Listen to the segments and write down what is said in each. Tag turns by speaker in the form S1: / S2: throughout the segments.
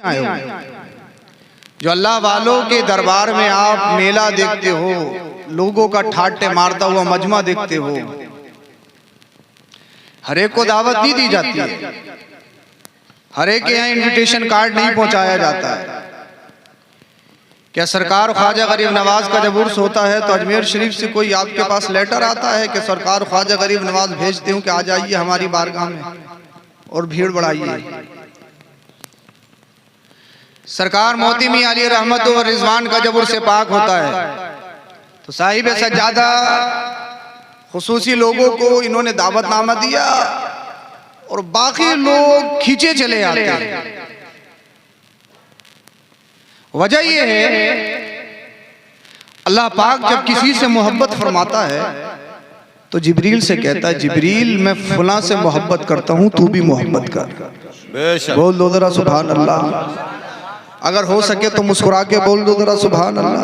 S1: आए हो, जो अल्लाह वालों के दरबार में आप मेला देखते हो, लोगों का ठाट्टे मारता हुआ मजमा देखते हो, हर एक को दावत नहीं दी जाती है, हर एक के यहाँ इनविटेशन कार्ड नहीं पहुंचाया जाता है। क्या सरकार ख्वाजा गरीब नवाज का जब उर्स होता है तो अजमेर शरीफ से कोई आपके पास लेटर आता है कि सरकार ख्वाजा गरीब नवाज भेजते हूँ कि आ जाइए हमारी बारगाह में और भीड़ बढ़ाइए। सरकार मोती मियां अली रहमत व रिजवान का जब उर्स पाक होता है तो साहिब सज्जादा खुसूसी लोगों को इन्होंने दावतनामा दिया और बाकी लोग खींचे चले आते हैं। वजह यह है, अल्लाह पाक जब किसी से मोहब्बत फरमाता है तो जिब्रील से कहता है, जिब्रील मैं फलां से मोहब्बत करता हूं, तू भी मोहब्बत कर। बोल दो जरा सुभान अल्लाह। अगर हो सके तो मुस्कुरा के बोल दो जरा सुभान अल्लाह।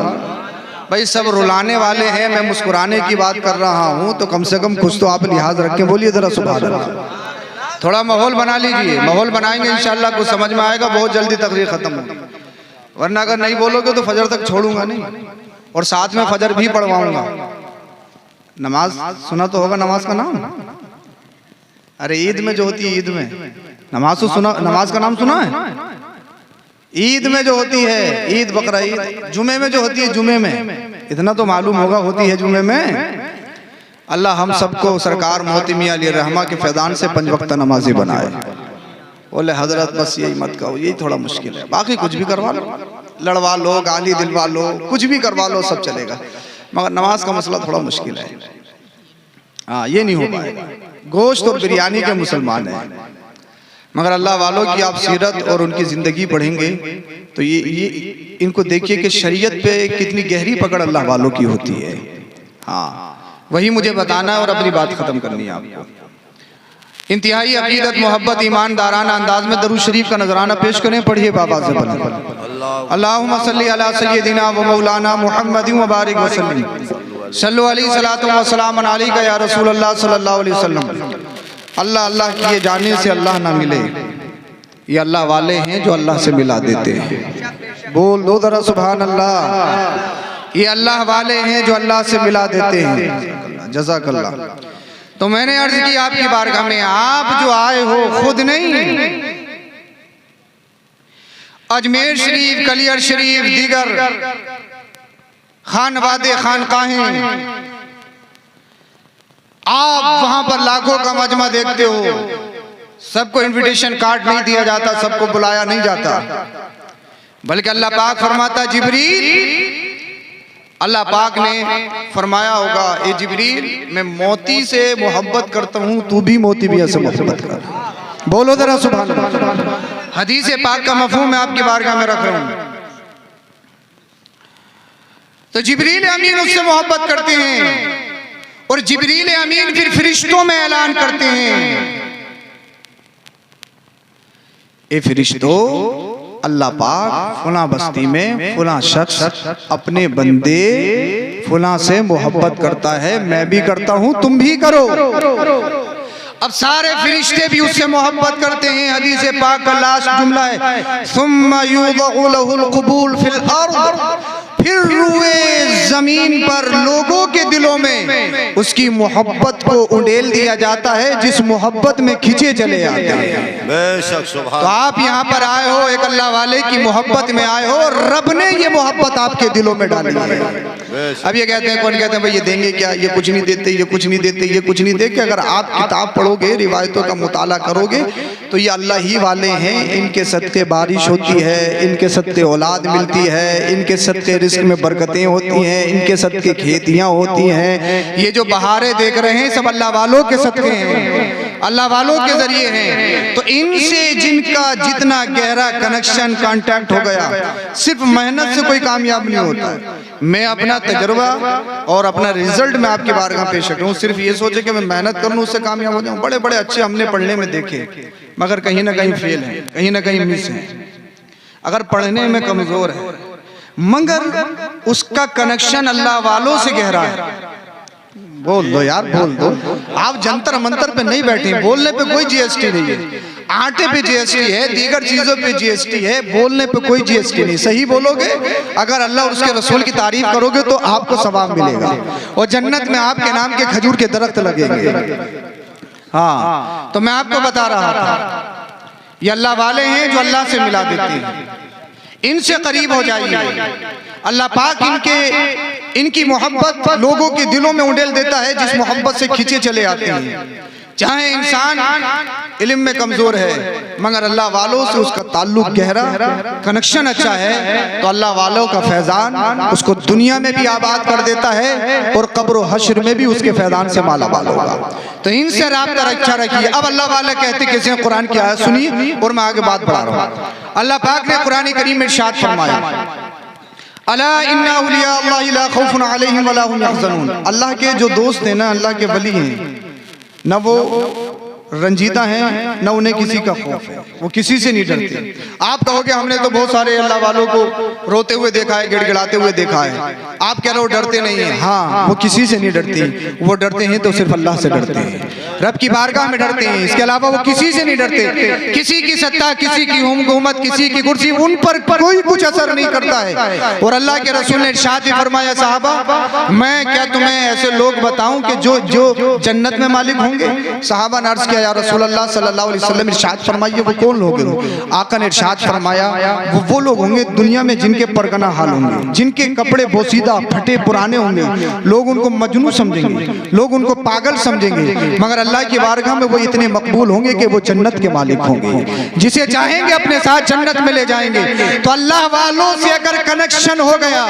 S1: भाई सब रुलाने वाले हैं, मैं मुस्कुराने की बात कर रहा हूं तो कम से कम कुछ तो आप लिहाज रख के बोलिए जरा सुभान अल्लाह। थोड़ा माहौल बना लीजिए, माहौल बनाएंगे इंशाअल्लाह कुछ समझ में आएगा, बहुत जल्दी तकरीर खत्म होगी। वरना अगर नहीं बोलोगे तो फजर तक छोड़ूंगा नहीं, और साथ में फजर भी पढ़वाऊंगा। नमाज सुना तो होगा, नमाज का नाम? अरे ईद में जो होती है, ईद में नमाज तो सुना, नमाज का नाम सुना है? ईद में जो होती है, ईद बकरा ईद, जुमे में जो होती है, जुमे में इतना तो मालूम होगा होती है जुमे में। अल्लाह हम सबको सरकार मोती मियां अली रहमा के फैजान से 5 वक्त नमाजी बनाए। बोले हजरत बस यही मत कहो, यही थोड़ा मुश्किल है, बाकी कुछ भी करवा लो, लड़वा लो, गाली दिलवा लो, कुछ भी करवा लो, सब चलेगा, मगर नमाज का मसला थोड़ा मुश्किल है। हाँ, ये नहीं हो पाएगा। गोश्त और बिरयानी के मुसलमान हैं, मगर अल्लाह वालों की आप सीरत और उनकी जिंदगी पढ़ेंगे तो ये इनको देखिए कि शरीयत पे कितनी गहरी पकड़ अल्लाह वालों की होती है। हाँ, वही मुझे बताना है और अपनी बात खत्म करनी है आपको। इंतहाई अकीदत मोहब्बत ईमानदाराना अंदाज में दरूद शरीफ का नजराना पेश करें, पढ़िए बाबा से बोलें, अल्लाहुम्मा सल्ली अला सय्यदिना व मौलाना मुहम्मद व बारिक वसल्लम सल्लु अलैहि सलातु व सलाम अलैका या रसूल अल्लाह सल्लल्लाहु अलैहि वसल्लम। अल्लाह अल्लाह किए जाने से अल्लाह ना मिले, ये अल्लाह वाले हैं जो अल्लाह से मिला देते हैं। बोल दो जरा सुभान अल्लाह। ये अल्लाह वाले हैं जो अल्लाह से मिला देते हैं। जज़ाकल्लाह। तो मैंने अर्ज की आपकी बारगाह में, आप जो आए हो खुद नहीं, अजमेर शरीफ, कलियर शरीफ, दीगर खानवादे खानकाहें, आप वहां पर लाखों का मजमा देखते हो, सबको इनविटेशन कार्ड नहीं दिया जाता, सबको बुलाया नहीं जाता, बल्कि अल्लाह पाक फरमाता, जिब्रील, अल्लाह पाक ने फरमाया होगा, ए जिब्रील मैं मोती से मोहब्बत करता हूं, तू भी मोती मियां से मोहब्बत कर। बोलो जरा सुभान अल्लाह। हदीस पाक का मफहूम मैं आपकी बारगाह में रख रहा हूं। तो जिब्रील अमीन उससे मोहब्बत करते हैं और जिब्रील अमीन फिर फरिश्तों में ऐलान करते हैं, ए फरिश्तों, अल्लाह पाक फुला बस्ती में फुला शख्स अपने बंदे फुला से मोहब्बत करता है, मैं भी करता हूं, तुम भी करो। अब सारे फरिश्ते भी उससे मोहब्बत करते हैं। हदीस पाक का लास्ट जुमला है, सुम्मा युज़अु लहुल क़बूल फिल अर्द, फिर रुए जमीन पर लोगों के दिलों में उसकी मोहब्बत को उंडेल दिया जाता है, जिस मोहब्बत में खिंचे चले आते हैं। बेशक सुभान। तो आप यहाँ पर आए हो, एक अल्लाह वाले की मोहब्बत में आए हो, रब ने ये मोहब्बत आपके दिलों में डाली है। अब ये कहते हैं, कौन कहते हैं भाई ये देंगे क्या, ये कुछ नहीं देते, ये कुछ नहीं देते, ये कुछ नहीं देते। अगर आप किताब पढ़ोगे, रिवायतों का मुताला करोगे तो ये अल्लाह ही वाले हैं, इनके सदके बारिश होती है, इनके सदके औलाद मिलती है, इनके सदके रिस्क में बरकतें होती हैं, इनके सदके खेतियां होती हैं। ये जो बहारें देख रहे हैं सब अल्लाह वालों के सदके हैं, अल्लाह वालों के जरिए हैं। तो इनसे जिनका जितना गहरा कनेक्शन कांटेक्ट हो गया, सिर्फ मेहनत से कोई कामयाब नहीं होता है। मैं अपना तजुर्बा और अपना रिजल्ट में आपकी बारगाह पेश कर रहा हूँ। सिर्फ ये सोचे कि मैं मेहनत करूँ उससे कामयाब हो जाऊँ। बड़े बड़े अच्छे हमने पढ़ने में देखे, मगर कहीं ना कहीं फेल है, कहीं ना कहीं मिस है। अगर पढ़ने में कमजोर है मगर उसका कनेक्शन अल्लाह वालों से गहरा है। बोल दो यार, बोल दो। आप जंतर मंतर पे नहीं बैठे, बोलने पे कोई जीएसटी नहीं है। आटे पे जीएसटी है, दीगर चीजों पे जीएसटी है, बोलने पे कोई जीएसटी नहीं। सही बोलोगे, अगर अल्लाह और उसके रसूल की तारीफ करोगे तो आपको सवाब मिलेगा और जन्नत में आपके नाम के खजूर के दरख्त लगेंगे। हाँ, तो मैं आपको बता रहा था, ये अल्लाह वाले हैं जो अल्लाह से मिला देते हैं, इनसे करीब हो जाइए। अल्लाह पाक इनकी मोहब्बत लोगों के दिलों में उंडेल देता है, जिस मोहब्बत से खींचे चले आते हैं। चाहे इंसान इल्म में कमजोर है, मगर अल्लाह वालों से उसका ताल्लुक गहरा, कनेक्शन अच्छा है, तो अल्लाह वालों का फैजान उसको दुनिया में भी आबाद कर देता है और कब्र हश्र में भी उसके फैजान से माला माल होगा। तो इनसे राब्ता अच्छा रखिए। अब अल्लाह वाले कहते कैसे हैं, कुरान की आयत सुनिए और मैं आगे बात बढ़ा रहा हूँ। अल्लाह पाक ने कुरान करीम में इरशाद फरमाया, अला इन्ना औलिया अल्लाह ला खौफुन अलैहिम वला हुम यहज़नून। अल्लाह के जो दोस्त हैं ना, अल्लाह के वली हैं, न वो रंजीदा हैं, न उन्हें किसी का खौफ है, वो किसी से नहीं डरते। आप कहोगे हमने तो बहुत सारे अल्लाह वालों को रोते हुए देखा है, गिड़गिड़ाते हुए देखा है, आप कह रहे हो डरते नहीं है। हाँ, वो किसी से नहीं डरते, वो डरते हैं तो सिर्फ अल्लाह से डरते हैं, रब की बारगाह में डरते हैं, इसके अलावा वो किसी से नहीं डरते। किसी की सत्ता, किसी की हुकूमत, किसी की कुर्सी, उन पर कोई कुछ असर नहीं करता है। और अल्लाह के रसूल ने इरशाद भी फरमाया, साहबा मैं क्या तुम्हें ऐसे लोग बताऊं कि जो जन्नत में मालिक होंगे? साहबा ने अर्ज किया, या रसूल अल्लाह सल्लल्लाहु अलैहि वसल्लम इरशाद फरमाइए वो कौन लोग हैं? आका ने इरशाद फरमाया, वो लोग होंगे दुनिया में जिनके परगना हाल होंगे, जिनके कपड़े बोसीदा फटे पुराने होंगे, लोग उनको मजनू समझेंगे, लोग उनको पागल समझेंगे, मगर अल्लाह की बारगाह में वो इतने मकबूल होंगे कि वो जन्नत के मालिक होंगे, जिसे चाहेंगे अपने साथ जन्नत में ले जाएंगे। तो अल्लाह वालों से अगर कनेक्शन हो गया,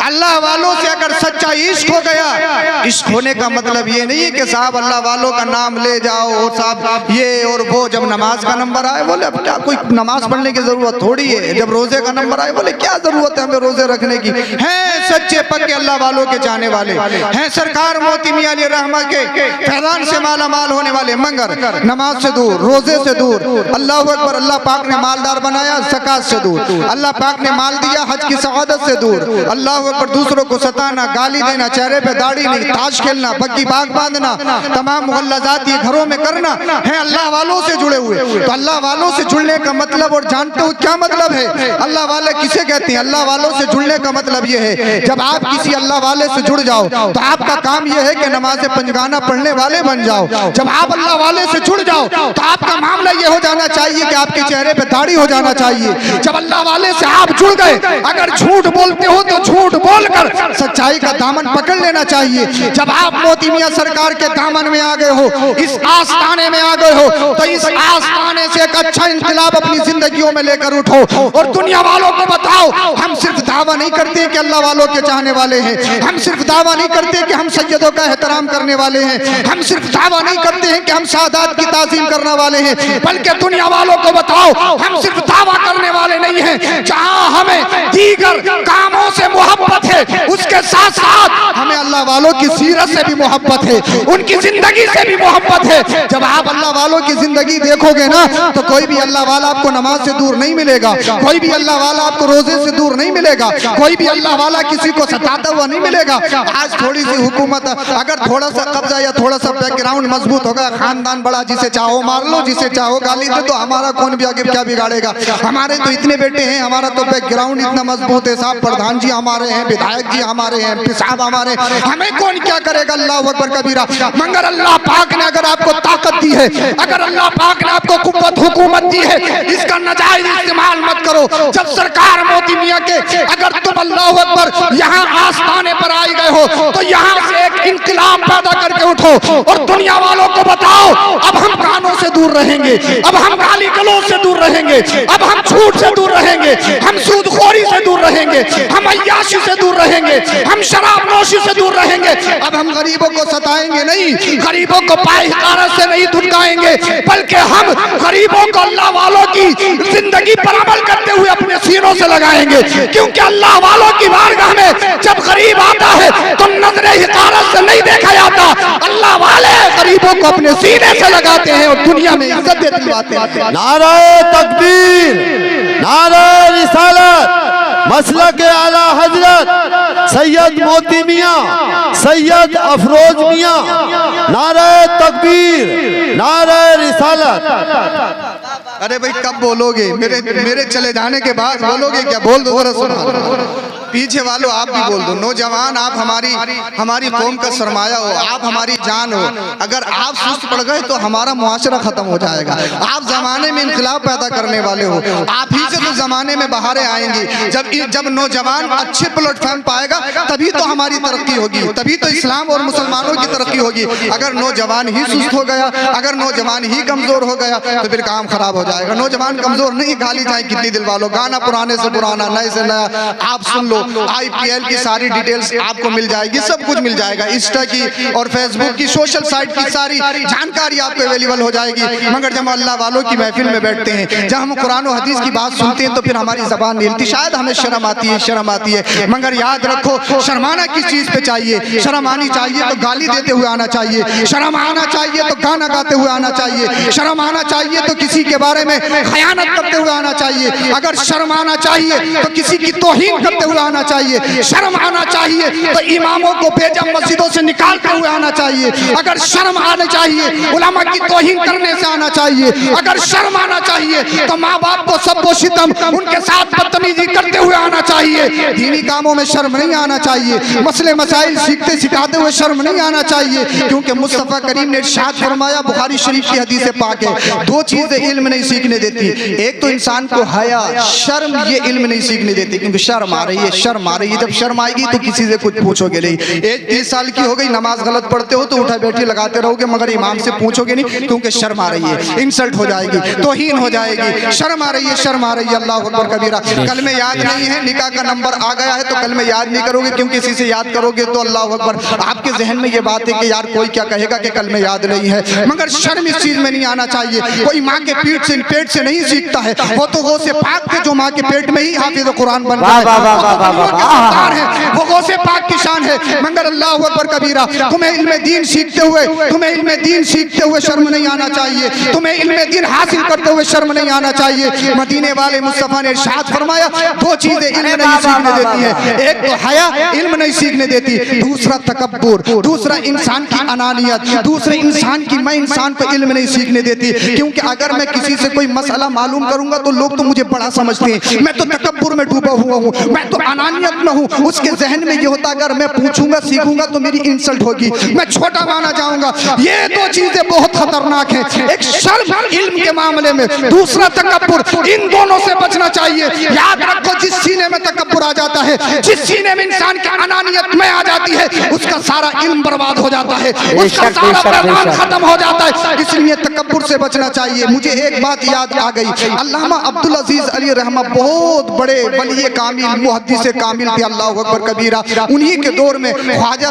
S1: अल्लाह वालों से अगर सच्चा इश्क हो गया, इश्क होने का मतलब ये नहीं है कि साहब अल्लाह वालों का नाम ले जाओ और साहब ये और वो, जब नमाज का नंबर आए बोले अब क्या कोई नमाज पढ़ने की जरूरत थोड़ी है, जब रोजे का नंबर आए बोले क्या जरूरत है हमें रोजे रखने की। हैं सच्चे पक्के अल्लाह वालों के जाने वाले हैं, सरकार मोती मियां अली रहमा के फैजान से माला माल होने वाले, मगर नमाज से दूर, रोजे से दूर। अल्लाह अकबर, अल्लाह पाक ने मालदार बनाया ज़कात से दूर, अल्लाह पाक ने माल दिया हज की सआदत से दूर। अल्लाह अकबर, दूसरों को सताना, गाली देना, चेहरे पे दाढ़ी नहीं, ताश खेलना, बग्गी बाग बांधना, तमाम मुगल्लज़ात ये घरों में करना है अल्लाह वालों से जुड़े हुए। तो अल्लाह वालों से जुड़ने का मतलब, और जानते हो क्या मतलब है अल्लाह वाले किसे कहते हैं? अल्लाह वालों से जुड़ने का मतलब ये है, जब आप किसी अल्लाह वाले से जुड़ जाओ तो आपका काम यह है कि नमाज़े पंजगाना पढ़ने वाले बन जाओ। जब आप अल्लाह वाले से जुड़ जाओ तो आपका मामला ये हो जाना चाहिए कि आपके चेहरे पे दाढ़ी हो जाना चाहिए। जब अल्लाह वाले से आप जुड़ गए, अगर झूठ बोलते हो तो झूठ बोलकर सच्चाई का दामन पकड़ लेना चाहिए। जब आप मोती मियां सरकार के दामन में आ गए हो, इस आस्थाने में आ गए हो, तो इस आस्थाने से एक अच्छा इंकलाब अपनी जिंदगियों में लेकर उठो और दुनिया वालों को बताओ, हम सिर्फ दावा नहीं करते कि अल्लाह वालों के चाहने वाले हैं, हम सिर्फ दावा नहीं करते कि हम सैयदों का एहतराम करने वाले हैं, हम सिर्फ दावा नहीं करते हैं कि हम सादात की ताज़ीम करने वाले हैं, बल्कि दुनिया वालों को बताओ हम सिर्फ दावा करने वाले नहीं हैं। जहां हमें दीगर कामों से मोहब्बत है, उसके साथ साथ हमें अल्लाह वालों की सीरत से भी मोहब्बत है, उनकी जिंदगी से भी मोहब्बत है। जब आप अल्लाह वालों की जिंदगी देखोगे ना, तो कोई भी अल्लाह वाला आपको नमाज से दूर नहीं मिलेगा, कोई भी अल्लाह वाला आपको रोजे से दूर नहीं मिलेगा, कोई भी अल्लाह वाला किसी को सताता हुआ नहीं मिलेगा। आज थोड़ी सी हुकूमत, अगर थोड़ा सा कब्जा या थोड़ा सा बैकग्राउंड मजबूत होगा, खानदान बड़ा, जिसे चाहो मार लो, जिसे चाहो गाली दे, तो हमारा कौन भी आगे क्या बिगाड़ेगा? हमारे तो इतने बेटे हैं, हमारा तो बैकग्राउंड इतना मजबूत है, साहब प्रधान जी हमारे हैं, विधायक जी हमारे हैं, एमपी साहब हमारे, हमें कौन क्या करेगा? अल्लाह अकबर कबीरा। मगर अल्लाह पाक ने अगर आपको ताकत दी है, अगर अल्लाह पाक ने आपको कुव्वत हुकूमत दी है, इसका नाजायज इस्तेमाल मत करो। जब सरकार मोती मियां के अगर तुम अल्लाह अकबर यहाँ आस्थाने पर आए गए हो, तो यहाँ से एक इंकलाब पैदा करके उठो और दुनिया वालों को बताओ अब हम कानों से दूर रहेंगे, अब हम गाली गलौज से दूर रहेंगे, अब हम झूठ से दूर रहेंगे, हम सूदखोरी से दूर रहेंगे, हम अय्याशी से दूर रहेंगे, हम शराब नोशी से दूर रहेंगे। अब हम गरीबों को सताएंगे नहीं, गरीबों को पाए हिकारत से नहीं धुतकाएंगे, बल्कि हम गरीबों को अल्लाह वालों की जिंदगी पर अमल करते हुए अपने सीनों से लगाएंगे। क्योंकि अल्लाह वालों की बारगाह में जब गरीब आता है तो नजरे हिकारत से नहीं देखा जाता, अल्लाह वाले गरीबों को अपने सीने से लगाते हैं और दुनिया में इज्जत दिलवाते हैं।
S2: नारे तकबीर, नारे रिसालत, मसलक आला हजरत सैयद मोती मियाँ, सैयद अफरोज मियाँ, नारे तकबीर, नारे रिसालत।
S1: अरे भाई कब बोलोगे? मेरे चले जाने के बाद बोलोगे क्या? बोल दो जरा, सुना। पीछे वालों आप भी बोल दो। नौजवान आप हमारी कौम का सरमाया हो, आप हमारी जान हो। अगर आप सुस्त पड़ गए तो हमारा मुआशरा खत्म हो जाएगा। आप जमाने में इनकलाब पैदा करने वाले हो, आप ही से तो जमाने में बहारें आएंगी। जब नौजवान अच्छे प्लेटफॉर्म पाएगा तभी तो हमारी तरक्की होगी, तभी तो इस्लाम और मुसलमानों की तरक्की होगी। अगर नौजवान ही सुस्त हो गया, अगर नौजवान ही कमजोर हो गया तो फिर काम खराब हो जाएगा। नौजवान कमजोर नहीं, गाली जाए कितनी दिल वालों, गाना पुराने से पुराना, नए से नया आप सुन लो। IPL की सारी डिटेल्स आपको मिल जाएगी, सब कुछ मिल जाएगा। इंस्टा की और फेसबुक की, सोशल साइट की सारी जानकारी आपको अवेलेबल हो जाएगी। मगर जब अल्लाह वालों की महफिल में बैठते हैं, जब हम कुरान और हदीस की बात सुनते हैं तो फिर हमारी जबान नहीं हिलती। शायद हमें शर्म आती है। मगर याद रखो, शर्माना किस चीज पे चाहिए? शर्म आनी चाहिए तो गाली देते हुए आना चाहिए, शर्म आना चाहिए तो गाना गाते हुए आना चाहिए, शर्म आना चाहिए तो किसी के बारे में खयानत करते हुए आना चाहिए। अगर शर्म आना चाहिए तो किसी की तौहीन करते हुए आना चाहिए। शर्म आना चाहिए तो इमामों को बेजा मस्जिदों से निकालते हुए आना चाहिए। अगर शर्म आना चाहिए उलमा की तौहीन करने से आना चाहिए। अगर शर्म आना चाहिए तो माँ बाप को सब्बो सितम उनके साथ बदतमीजी करते हुए आना चाहिए। दीनी कामों में शर्म नहीं आना चाहिए। मसले मसाइल सीखते सिखाते हुए शर्म नहीं आना चाहिए, क्योंकि मुस्तफ़ा करीम ने इरशाद फरमाया, बुखारी शरीफ की हदीस पाक है, दो चीजें इल्म नहीं सीखने देती। एक तो इंसान को हया, शर्म, ये इल्म नहीं सीखने देती, क्योंकि शर्म आ रही है, शर्म आ रही है। जब शर्म आएगी तो किसी से कुछ पूछोगे नहीं। एक 30 साल की हो गई, नमाज गलत पढ़ते हो तो उठा बैठी लगाते रहोगे, मगर इमाम से पूछोगे नहीं, क्योंकि शर्म आ रही है, इंसल्ट हो जाएगी, तौहीन हो जाएगी। शर्म आ रही है, शर्म आ रही है। अल्लाह अकबर कबीरा। कल में याद नहीं है, निकाह का नंबर आ गया है तो कल में याद नहीं करोगे, क्योंकि इसी से याद करोगे तो अल्लाह अकबर आपके जहन में ये बात है कि यार कोई क्या कहेगा कि कल में याद नहीं है। मगर शर्म इस चीज में नहीं आना चाहिए। कोई माँ के पेट से नहीं सीखता है, वो तो वो से पाक थे जो माँ के पेट में ही हाफिज कुरान बन गए, वो गौ से पाक की शान है। मगर अल्लाह अकबर कबीरा, तुम्हें इल्म दीन सीखते हुए शर्म नहीं आना चाहिए। तुम्हें इल्म दीन हासिल करते हुए शर्म नहीं आना चाहिए। मदीने वाले मुस्तफा ने इरशाद फरमाया, दो चीजें इल्म नहीं सीखने देती हैं। एक तो हया, इल्म नहीं सीखने देती। दूसरा तकब्बुर, दूसरा इंसान की अनानियत, दूसरे इंसान की, मैं इंसान को इल्म नहीं सीखने देती। क्योंकि अगर मैं किसी से कोई मसला मालूम करूंगा तो लोग तो मुझे बड़ा समझते हैं, मैं तो तकब्बुर में डूबा हुआ हूँ, मैं तो अनानियत में हूँ। उसके जहन में ये होता अगर मैं पूछूंगा सीखूंगा तो मेरी इंसल्ट होगी, मैं छोटा माना जाऊंगा। ये दो चीजें बहुत खतरनाक हैं, एक शर्म इल्म के मामले में, दूसरा तकब्बुर। इन दोनों से बचना चाहिए। याद रखो, जिस सीने में तकब्बुर आ जाता है, जिस सीने में इंसान की अनानियत में आ जाती है, उसका सारा इल्म बर्बाद हो जाता है, उसका सारा पैगाम खत्म हो जाता है। इसलिए तकब्बुर से बचना चाहिए। मुझे एक बात याद आ गई, अल्लामा अब्दुल अजीज अली रहमा बहुत बड़े वली कामिल, मुहद्दिस कामिल थे, अल्लाह अकबर कबीरा। उन्हीं के दौर में ख्वाजा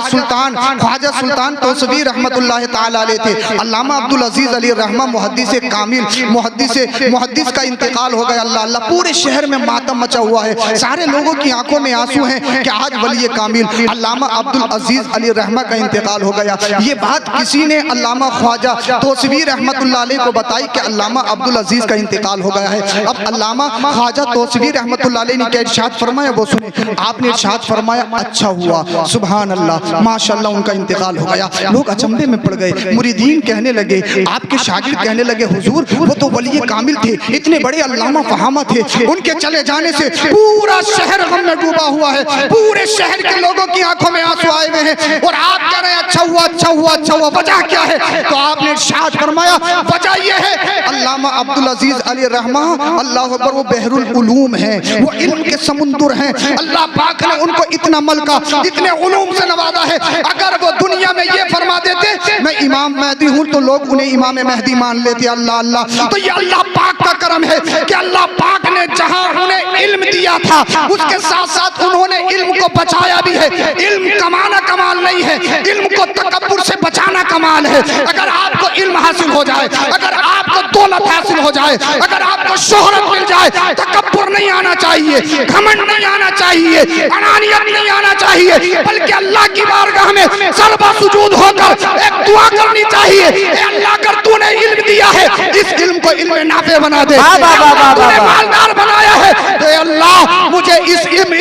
S1: सुल्तान तौसवी रहमतुल्लाह ताला अलैह थे। अल्लामा अब्दुल अजीज अली रहमा मुहद्दिस कामिल, मुहद्दिस का इंतकाल हो गया। अल्लाह अल्लाह, पूरे शहर में मातम मचा हुआ है, सारे लोगों की आंखों में आंसू हैं कि आज वली कामिल अल्लामा अब्दुल अजीज अली रहमा का इंतकाल हो गया। ये बात किसी ने अल्लामा ख्वाजा तौसवी रहमतुल्लाह अलैह को बताई कि अल्लामा अब्दुल अजीज का इंतकाल हो गया है। अब अल्लामा ख्वाजा तौसवी रहमतुल्लाह अलैह ने क्या इरशाद फरमाया वो सुने। आपने इरशाद फरमाया, अच्छा हुआ, सुभान अल्लाह, माशाअल्लाह, उनका इंतकाल हो गया। लोग अचंभे में पड़ गए। मुरीदीन कहने लगे, आपके शागिर्द कहने लगे, हुजूर वो तो वली कामिल थे, इतने बड़े अल्लामा फहामा थे, उनके चले जाने से पूरा शहर गम में डूबा हुआ है, पूरे शहर के लोगों की आंखों में आंसू आए हुए हैं, और आप कह रहे हैं अच्छा हुआ, अच्छा हुआ, अच्छा हुआ। वजह क्या है? तो आपने इरशाद फरमाया, वजह ये है, अल्लामा अब्दुल अजीज अली रहमा, अल्लाह अकबर, वो बहरुल उलूम है, वो इल्म के समुंदर हैं। अल्लाह पाक ने उनको इतना मलका, इतने उलूम से नवाजा है। अगर वो दुनिया में ये फरमा देते मैं इमाम मेहदी हूँ तो लोग उन्हें इमाम मेहदी मान लेते। अल्लाह अल्लाह, तो ये अल्लाह पाक का करम है कि अल्लाह पाक ने जहाँ उन्हें इल्म दिया था उसके साथ साथ उन्होंने इल्म को बचाया भी है। इल्म कमाना कमाल नहीं है, इल्म को तकब्बुर से बचाना कमाल है। अगर आपको इल्म हासिल हो जाए, अगर आपको दौलत हासिल हो जाए, अगर आपको शोहरत मिल जाए, तकब्बुर नहीं आना चाहिए, घमंड नहीं आना चाहिए, अनानियत नहीं आना चाहिए, बल्कि अल्लाह की बारगाह में सल्बा सुजूद होकर एक दुआ करनी चाहिए, अल्लाह अगर तूने इल्म दिया है इस इल्म को इल्म नाफे बना दे, तूने मालदार बनाया है तो अल्लाह मुझे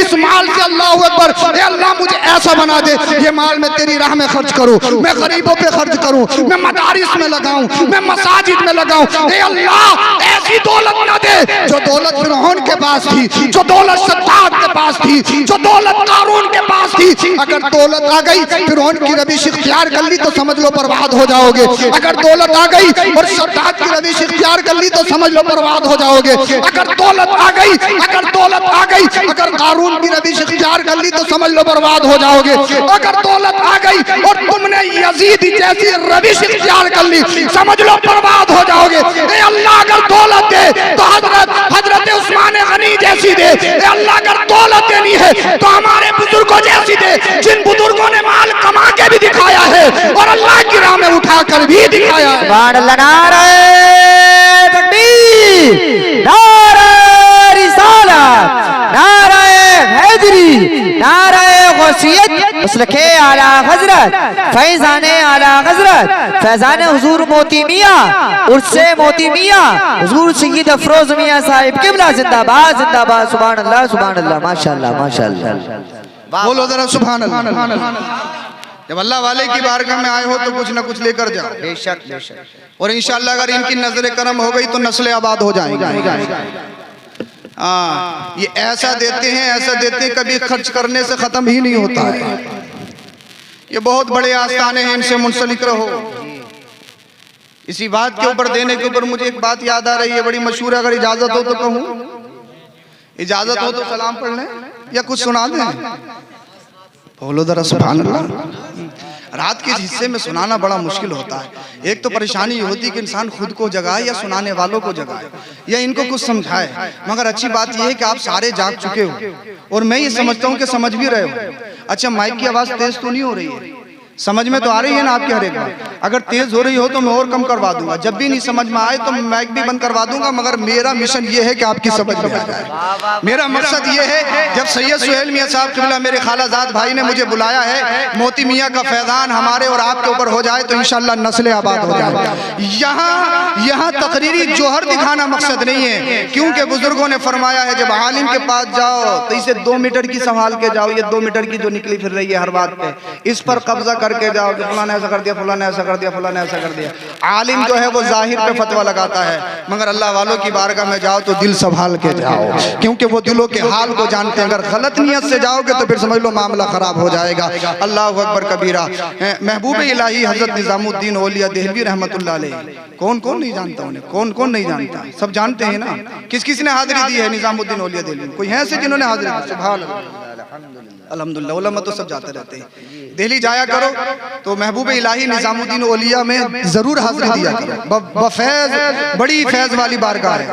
S1: इस माल से, अल्लाह अकबर, अल्लाह मुझे ऐसा बना दे ये माल मैं तेरी राह में खर्च करूं, मैं गरीबों पे खर्च करूं, मैं मदारिस में लगाऊं, मैं मसाजिद में लगाऊं। ए अल्लाह ऐसी दौलत ना दे जो दौलत फिरौन के पास थी, जो दौलत सद्दाद के पास थी, जो दौलत कारून के पास थी। अगर दौलत आ गई फिरौन की रविश इख्तियार कर ली तो समझ लो बर्बाद हो जाओगे। अगर दौलत आ गई और सद्दाद की रविश इख्तियार कर ली तो समझ लो बर्बाद हो जाओगे। अगर दौलत आ गई, अगर दौलत आ गई, अगर कारून की रविश इख्तियार कर ली तो समझ लो बर्बाद हो जाओगे। अगर दौलत आ गई और तुमने यजीद जैसी रविश इख्तियार कर ली समझ लो बर्बाद हो जाओगे। ए अल्लाह अगर दौलत दे तो हजरत उस्मान गनी जैसी दे। ए अल्लाह अगर दौलत देनी है तो हमारे बुजुर्गों जैसी दे, जिन बुजुर्गों ने माल कमा के भी दिखाया है और अल्लाह की राह में उठा कर भी दिखाया है।
S3: नारे तकबीर, नारे रिसालत, नारे हैदरी, नारे गौसियत, मसलके आला हजरत, फैजाने आला हजरत, फैजाने हुजूर मोती मियां, उर्से मोती मियां, हुजूर सैयद अफरोज मियां साहिब किबला जिंदाबाद जिंदाबाद। सुभान अल्लाह माशाअल्लाह माशाअल्लाह।
S1: बोलो जरा सुभान अल्लाह। जब अल्लाह वाले की बारगाह में आए हो तो कुछ ना कुछ लेकर जाओ।
S3: बेशक बेशक।
S1: और इंशाअल्लाह अगर इनकी नजर करम हो गई तो नस्लें आबाद हो जाएंगी। हाँ, ये ऐसा देते हैं कभी खर्च करने से खत्म ही नहीं होता है। ये बहुत बड़े आस्थाने हैं, इनसे मुंसलिक रहो। इसी बात के ऊपर देने के ऊपर मुझे एक बात याद आ रही है, बड़ी मशहूर है। अगर इजाजत हो तो कहूँ, इजाजत हो तो सलाम पढ़ लें या कुछ सुना दें। बोलो जरा सुभान अल्लाह। रात के हिस्से में सुनाना बड़ा मुश्किल होता है। एक तो परेशानी ये होती है कि इंसान खुद को जगाए या सुनाने वालों को जगाए या इनको कुछ समझाए। मगर अच्छी बात यह है कि आप सारे जाग चुके हो और मैं ये समझता हूँ कि समझ भी रहे हो। अच्छा, माइक की आवाज़ तेज तो नहीं हो रही है? समझ में तो आ रही है ना आपकी हर एक बात? अगर तेज हो रही हो तो मैं और कम करवा दूंगा। जब भी नहीं समझ में आए तो मैं माइक भी बंद करवा दूंगा। मगर मेरा मिशन ये है कि आपकी समझ में आ जाए। मेरा मकसद ये है, जब सैयद सुहेल मियां साहब किबला मेरे खालाजाद भाई ने मुझे बुलाया है, मोती मियां का फैजान हमारे और आपके ऊपर हो जाए तो इंशाअल्लाह नस्लें आबाद हो जाए। यहाँ तकरीरी जोहर दिखाना मकसद नहीं है, क्योंकि बुजुर्गों ने फरमाया है जब आलिम के पास जाओ तो इसे 2 मीटर की संभाल के जाओ। ये 2 मीटर की जो निकली फिर रही है हर बात पे, इस पर कब्जा करके जाओ कि फलाना ऐसा कर दिया, फलाना ऐसा कर दिया, फलाना ऐसा कर दिया। आलिम जो है वो जाहिर पे फतवा लगाता है, मगर अल्लाह वालों की बारगाह में जाओ तो दिल संभाल के जाओ, क्योंकि वो दिलों के हाल को जानते हैं। अगर गलत नियत से जाओगे तो फिर समझ लो मामला खराब हो जाएगा। अल्लाह अकबर कबीरा। महबूब इलाही हजरत निजामुद्दीन औलिया देहलवी रहमतुल्लाह अलैह, कौन कौन नहीं जानता उन्हें? कौन कौन नहीं जानता? सब जानते हैं ना। किस किस ने हाजिरी दी है निजामुद्दीन औलिया देहलवी? कोई है ऐसे जिन्होंने हाजिरी दी? सुभान अल्हम्दुलिल्लाह। उलमा तो सब जाते रहते हैं। दिल्ली जाया करो तो महबूब इलाही निजामुद्दीन औलिया में जरूर हाजिरी दिया करो। बफैज बड़ी फैज वाली बारगाह है।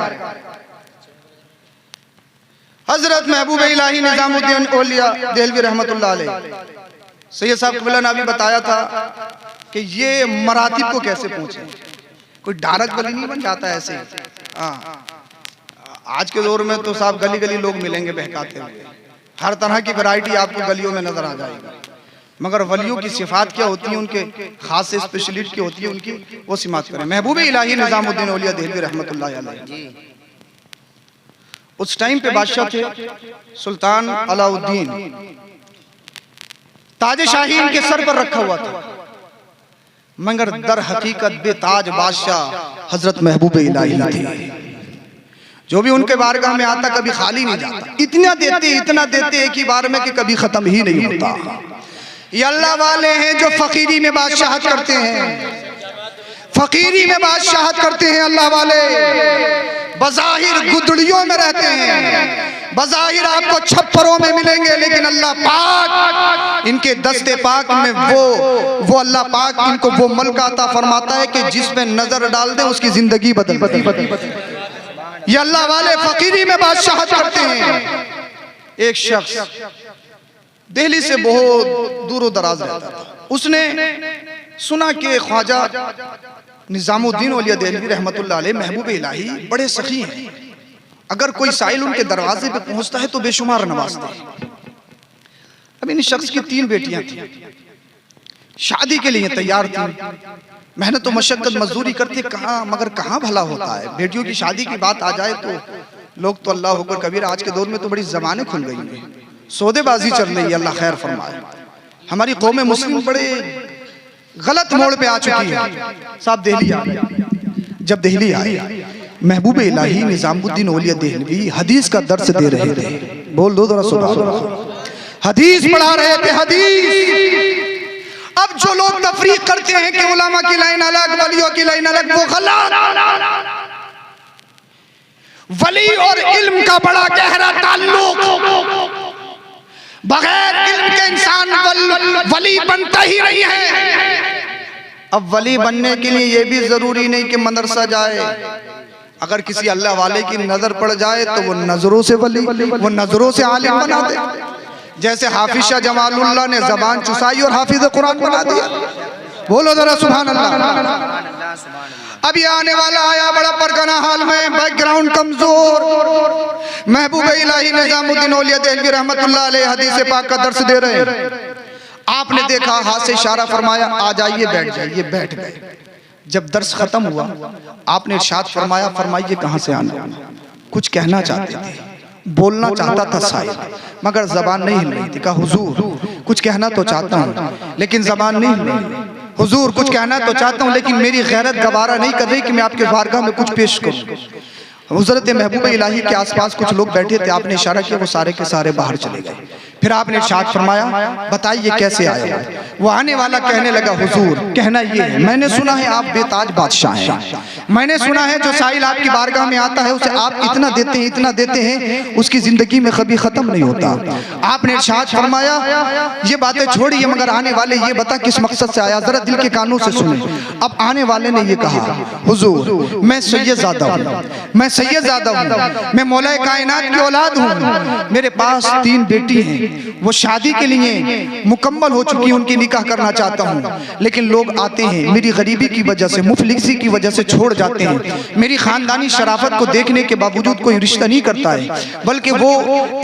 S1: हजरत महबूब इलाही निजामुद्दीन औलिया देहलवी रहमतुल्लाह अलैह, सैयद साहब क़िबला ने अभी बताया था कि ये मरातिब को कैसे पहुंचे। कोई डायरेक्ट वली नहीं बन जाता ऐसे। हाँ, आज के दौर में तो साहब गली गली लोग मिलेंगे बहकाते हुए, हर तरह की वैरायटी आपको गलियों में नजर आ जाएगी। मगर वलियों की सिफात क्या होती है, उनके खास स्पेशलिटी क्या होती है, उनकी वो सिमात करें। महबूब इलाही निजामुद्दीन औलिया देहलवी रहमतुल्लाह अलैह उस टाइम पे बादशाह थे सुल्तान अलाउद्दीन। ताज शाही इनके सर पर रखा हुआ था, मगर दर हकीकत बेताज बादशाह हजरत महबूब इलाही थे। जो भी उनके बारगाह में आता कभी खाली नहीं जाता। इतना देते एक ही बार में कि कभी खत्म ही नहीं होता। ये अल्लाह वाले हैं जो फकीरी में बादशाहत करते हैं, फकीरी में बादशाहत करते हैं। अल्लाह वाले बज़ाहिर गुदड़ियों में रहते हैं, बज़ाहिर आपको छप्परों में मिलेंगे, लेकिन अल्लाह पाक इनके दस्ते पाक में वो अल्लाह पाक इनको वो मलका अता फरमाता है कि जिसमें नजर डाल दे उसकी जिंदगी बदल। ये अल्लाह वाले फकीरी में बादशाहत करते हैं। एक शख्स दिल्ली से बहुत दूर दराज रहता था। उसने सुना कि ख्वाजा निजामुद्दीन औलिया देहलवी रहमतुल्लाह अलैह महबूब इलाही बड़े सखी हैं। अगर कोई साइल उनके दरवाजे पे पहुंचता है तो बेशुमार नवाजते हैं। अब इन शख्स की 3 बेटियां थी, शादी के लिए तैयार थी, मेहनत तो मशक्कत मजदूरी करते मगर कहाँ भला होता है। बेटियों की शादी की बात आ जाए तो लोग तो अल्लाह अकबर कबीर। आज के दौर में तो बड़ी जबानें खुल गई हैं, सौदेबाजी चल रही है, अल्लाह खैर फरमाए। हमारी कौम मुस्लिम बड़े गलत मोड़ पे आ चुकी है। साहब दिल्ली आ गए, जब दिल्ली आए महबूब इलाही निजामुद्दीन औलिया देहलवी हदीस का दर्स दे रहे थे। बोल दो जरा सुभान अल्लाह। हदीस पढ़ा रहे थे, हदीस। अब जो लोग तफरीक करते हैं कि उलमा की लाइन अलग, वलियों की लाइन अलग, वो गलत। वली और इल्म का बड़ा गहरा ताल्लुक, बगैर इल्म के इंसान वली बनता ही नहीं है। अब वली बनने के लिए यह भी जरूरी नहीं कि मदरसा जाए। अगर किसी अल्लाह वाले की नजर पड़ जाए तो वो नजरों से वली, वो नजरों से आलिम बना दे। जैसे हाफिज शाह जमालुल्लाह ने जबान चुसाई और हाफिज कुरान बना दिया। बोलो जरा सुभान अल्लाह। अभी आने वाला आया बड़ा परगना हाल में, बैकग्राउंड कमजोर। महबूब इलाही निजामुद्दीन औलिया देहलवी रहमतुल्लाह अलैह हदीस पाक का दर्स दे रहे हैं। आपने देखा, हाथ से इशारा फरमाया, आ जाइए, बैठ जाइए। बैठ गए। जब दर्स खत्म हुआ आपने इरशाद फरमाया, फरमाइए कहां से आना। कुछ कहना चाहते थे, बोलना चाहता था साहिब, मगर जबान नहीं हिल रही थी। कहा हुजूर कुछ कहना तो चाहता हूँ लेकिन जबान नहीं हिल रही। हुजूर कुछ कहना तो चाहता हूँ लेकिन मेरी गैरत गवारा नहीं कर रही कि मैं आपके बारगाह में कुछ पेश करूँ। हज़रत महबूब इलाही के आसपास कुछ लोग बैठे थे, आपने इशारा किया, वो सारे के सारे बाहर चले गए। फिर आपने इरशाद फरमाया, बताइए कैसे आया। वो आने वाला कहने लगा, हुजूर कहना ये है, मैंने सुना है आप बेताज बादशाह हैं, मैंने सुना है जो साइल आपकी बारगाह में आता है उसे आप इतना देते हैं, इतना देते हैं, उसकी जिंदगी में कभी खत्म नहीं होता। आपने इरशाद फरमाया, ये बातें छोड़िए, मगर आने वाले ये बता किस मकसद से आया, जरा दिल के कानों से सुने। अब आने वाले ने ये कहा, हुजूर मैं सैयदजादा हूँ, मैं सैयदजादा हूँ, मैं मौलाए कायनात की औलाद हूँ, मेरे पास 3 बेटी हैं, वो शादी के लिए मुकम्मल हो चुकी, उनकी निकाह करना चाहता हूँ, लेकिन लोग आते हैं मेरी गरीबी की वजह से, मुफलिसी की वजह से छोड़ जाते हैं। मेरी खानदानी शराफत को देखने के बावजूद कोई रिश्ता नहीं करता है, बल्कि वो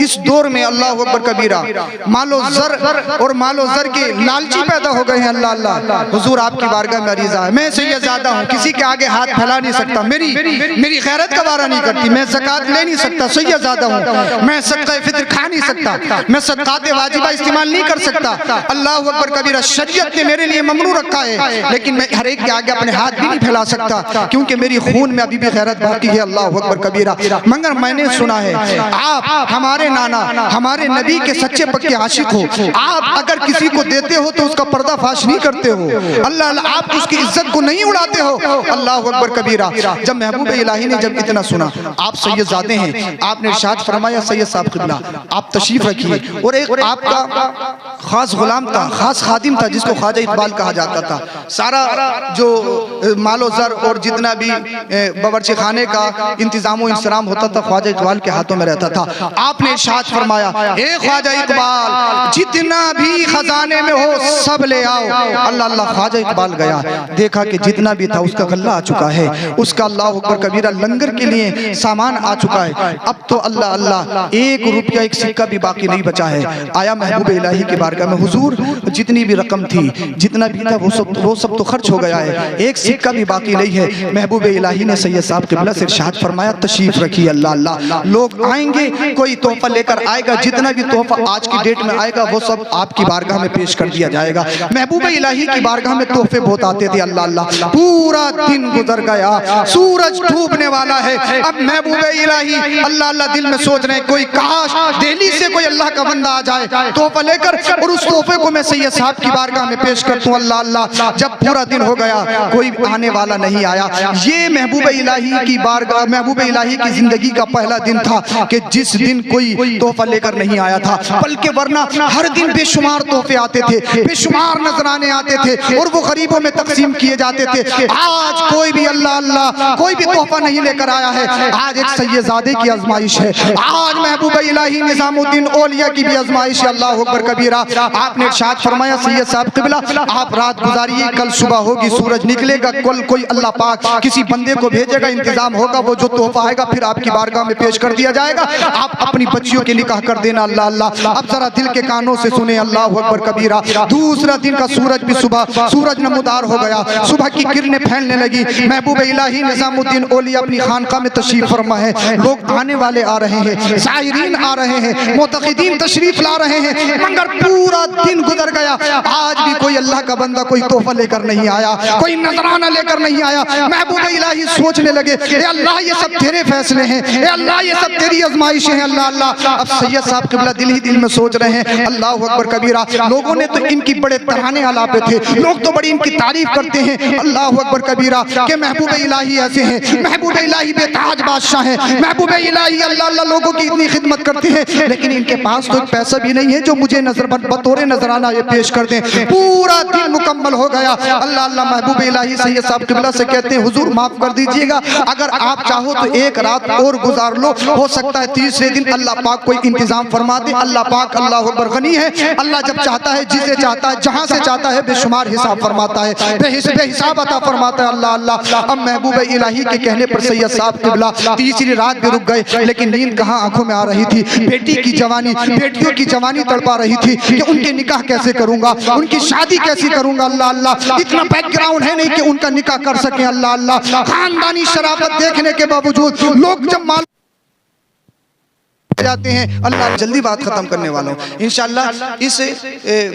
S1: इस दौर में अल्लाह अकबर कबीरा मालो जर और मालो जर के लालची पैदा हो गए हैं। अल्लाह अल्लाह, हुजूर आपकी बारगाह में अरीज़ा है, मैं सैयदजादा हूँ, किसी के आगे हाथ फैला नहीं सकता, मेरी खैरत गवारा नहीं करती, मैं ज़कात ले नहीं सकता, सैयदजादा हूँ, मैं सदका फित्र खा नहीं सकता, मैं सदकात वाजिबा इस्तेमाल नहीं कर सकता। अल्लाह अकबर कबीरा, शरीयत ने मेरे लिए ममनू रखा है, लेकिन मैं हर एक के आगे अपने हाथ भी नहीं फैला सकता, क्योंकि मेरी खून में अभी भी गैरत बाकी है। अल्लाह अकबर कबीरा, मगर मैंने सुना है आप हमारे नाना हमारे नबी के सच्चे पक्के आशिक हो, आप अगर किसी को देते हो तो उसका पर्दाफाश नहीं करते हो, अल्लाह अल्लाह आप उसकी इज्जत को नहीं उड़ाते हो। अल्लाह अकबर कबीरा। जब महबूब इलाही ने जब इतना सुना, आप सैयदजादे हैं, आपने इरशाद फरमाया, सैयद साहब क़िबला आप तशरीफ रखिए। और एक आपका खास गुलाम था, खास खादिम था, जिसको ख्वाजा इकबाल कहा जाता था। सारा जो मालो जर और जितना भी बावर्ची खाने का इंतजाम व इंतजाम होता था ख्वाजा इकबाल के हाथों में रहता था। आपने इरशाद फरमाया, ए ख्वाजा इकबाल जितना भी खजाने में हो सब ले आओ। अल्लाह अल्लाह, ख्वाजा इकबाल गया, देखा कि जितना भी था उसका गल्ला आ चुका है, उसका अल्लाह अकबर कबीरा लंगर के लिए सामान आ चुका है। अब तो अल्लाह अल्लाह 1 रुपया 1 सिक्का भी बाकी नहीं बचा है। आया महबूब इलाही की बारगाह में, हुजूर जितनी भी रकम थी, जितना भी था वो सब तो खर्च हो गया है, 1 सिक्का भी बाकी नहीं है। महबूब इलाही ने सैयद साहब क़िबला से इरशाद फरमाया, तशरीफ रखिए। अल्लाह अल्लाह, लोग आएंगे, कोई तोहफा लेकर आएगा, जितना भी तोहफा आज की डेट में आएगा वो सब आपकी बारगाह में पेश कर दिया जाएगा। महबूब इलाही की बारगाह में तोहफे बहुत आते थे। अल्लाह अल्लाह, पूरा दिन गुजर गया, सूरज डूबने वाला है। अब महबूब इलाही अल्लाह अल्लाह दिल में सोच रहे हैं, कोई काश दिल्ली से कोई अल्लाह का बंदा आ जाए तोहफा लेकर, और उस तोहफे को मैं सैयद साहब की बारगाह में पेश कर दूं। अल्लाह अल्लाह, जब पूरा दिन हो गया कोई आने वाला नहीं आया। ये महबूब इलाही की बारगाह, महबूब इलाही की जिंदगी का पहला दिन था कि जिस दिन कोई तोहफा लेकर नहीं आया था, बल्कि वरना हर दिन बेशुमार तोहफे आते थे, बेशुमार नजराने आते थे और वो गरीबों में तकसीम किए जाते थे। आज कोई भी अल्लाह अल्लाह कोई भी तोहफा नहीं लेकर आया है। आज एक सैयदजादे की आजमाइश है, आज महबूब इलाही निजामुद्दीन औलिया की भी आजमाइश है। अल्लाह अकबर कबीरा। आपने इरशाद फरमाया, सैयद साहब क़िबला आप रात गुजारिए, कल सुबह होगी, सूरज निकलेगा, कल कोई अल्लाह पाक किसी बंदे को भेजेगा, इंतजाम होगा, वो जो तोहफा आएगा फिर आपकी बारगाह में पेश कर दिया जाएगा। आप अपनी बच्चियों के निकाह कर देना। अल्लाह अल्लाह, अब जरा दिल के कानों से सुने। अल्लाह अकबर कबीरा। दूसरा दिन का सूरज भी सुबह सूरज नमूदार हो गया, सुबह की किरणें फैलने लगी। महबूब इलाही निजामुद्दीन औलिया अपनी खानका में तशरीफ फरमा है, लोग आने वाले आ रहे हैं, ज़ाहिरीन आ रहे हैं, मुतक़िदीन तशरीफ ला रहे हैं, मगर पूरा दिन गुजर गया, आज भी कोई अल्लाह का बंदा कोई तोहफा लेकर नहीं आया, कोई नजराना लेकर नहीं आया। महबूब इलाही सोचने लगे, ए अल्लाह ये सब तेरे फैसले हैं, ए अल्लाह ये सब तेरी आजमाइश है अल्लाह अल्लाह। अब सैयद साहब क़िबला दिल ही दिल में सोच रहे हैं, अल्लाह अकबर कबीरा। लोगों ने तो इनकी बड़े तराने आलापे थे, लोग तो बड़ी इनकी तारीफ करते हैं अल्लाह अकबर कबीरा कि महबूब इलाही ऐसे हैं, महबूब इलाही बेताज बादशाह हैं, महबूब इलाही अल्लाह अल्लाह लोगों की इतनी खिदमत करते हैं। लेकिन इनके पास तो एक पैसा भी नहीं है जो मुझे बतौर नजराना ये पेश कर दें। पूरा दिन मुकम्मल हो गया। अल्लाह अल्लाह महबूब इलाही सैयद साहब क़िबला से कहते हैं, हुजूर माफ कर दीजिएगा, अगर आप चाहो तो एक रात और गुजार लो, हो सकता है तीसरे दिन अल्लाह पाक कोई इंतजाम फरमा दे। अल्लाह पाक अल्लाह अकबर गनी है, अल्लाह जब चाहता है जिसे चाहता है जहां से चाहता है बेशुमार हिसाब फरमाता है, बेहिसाब अता फरमाता है अल्लाह अल्लाह। अब महबूब इलाही के कहने पर सैयद साहब क़िबला तीसरी रात भी रुक गए, लेकिन नींद कहाँ आंखों में आ रही थी। बेटी की जवानी, बेटियों की जवानी तड़पा रही थी कि उनके निकाह कैसे करूंगा, उनकी शादी कैसे करूंगा अल्लाह अल्लाह। इतना बैकग्राउंड है नहीं कि उनका निकाह कर सके अल्लाह अल्लाह। खानदानी शराफत देखने के बावजूद लोग जब माल जाते हैं। अल्लाह जल्दी बात खत्म करने वाला हूँ इंशाअल्लाह। इस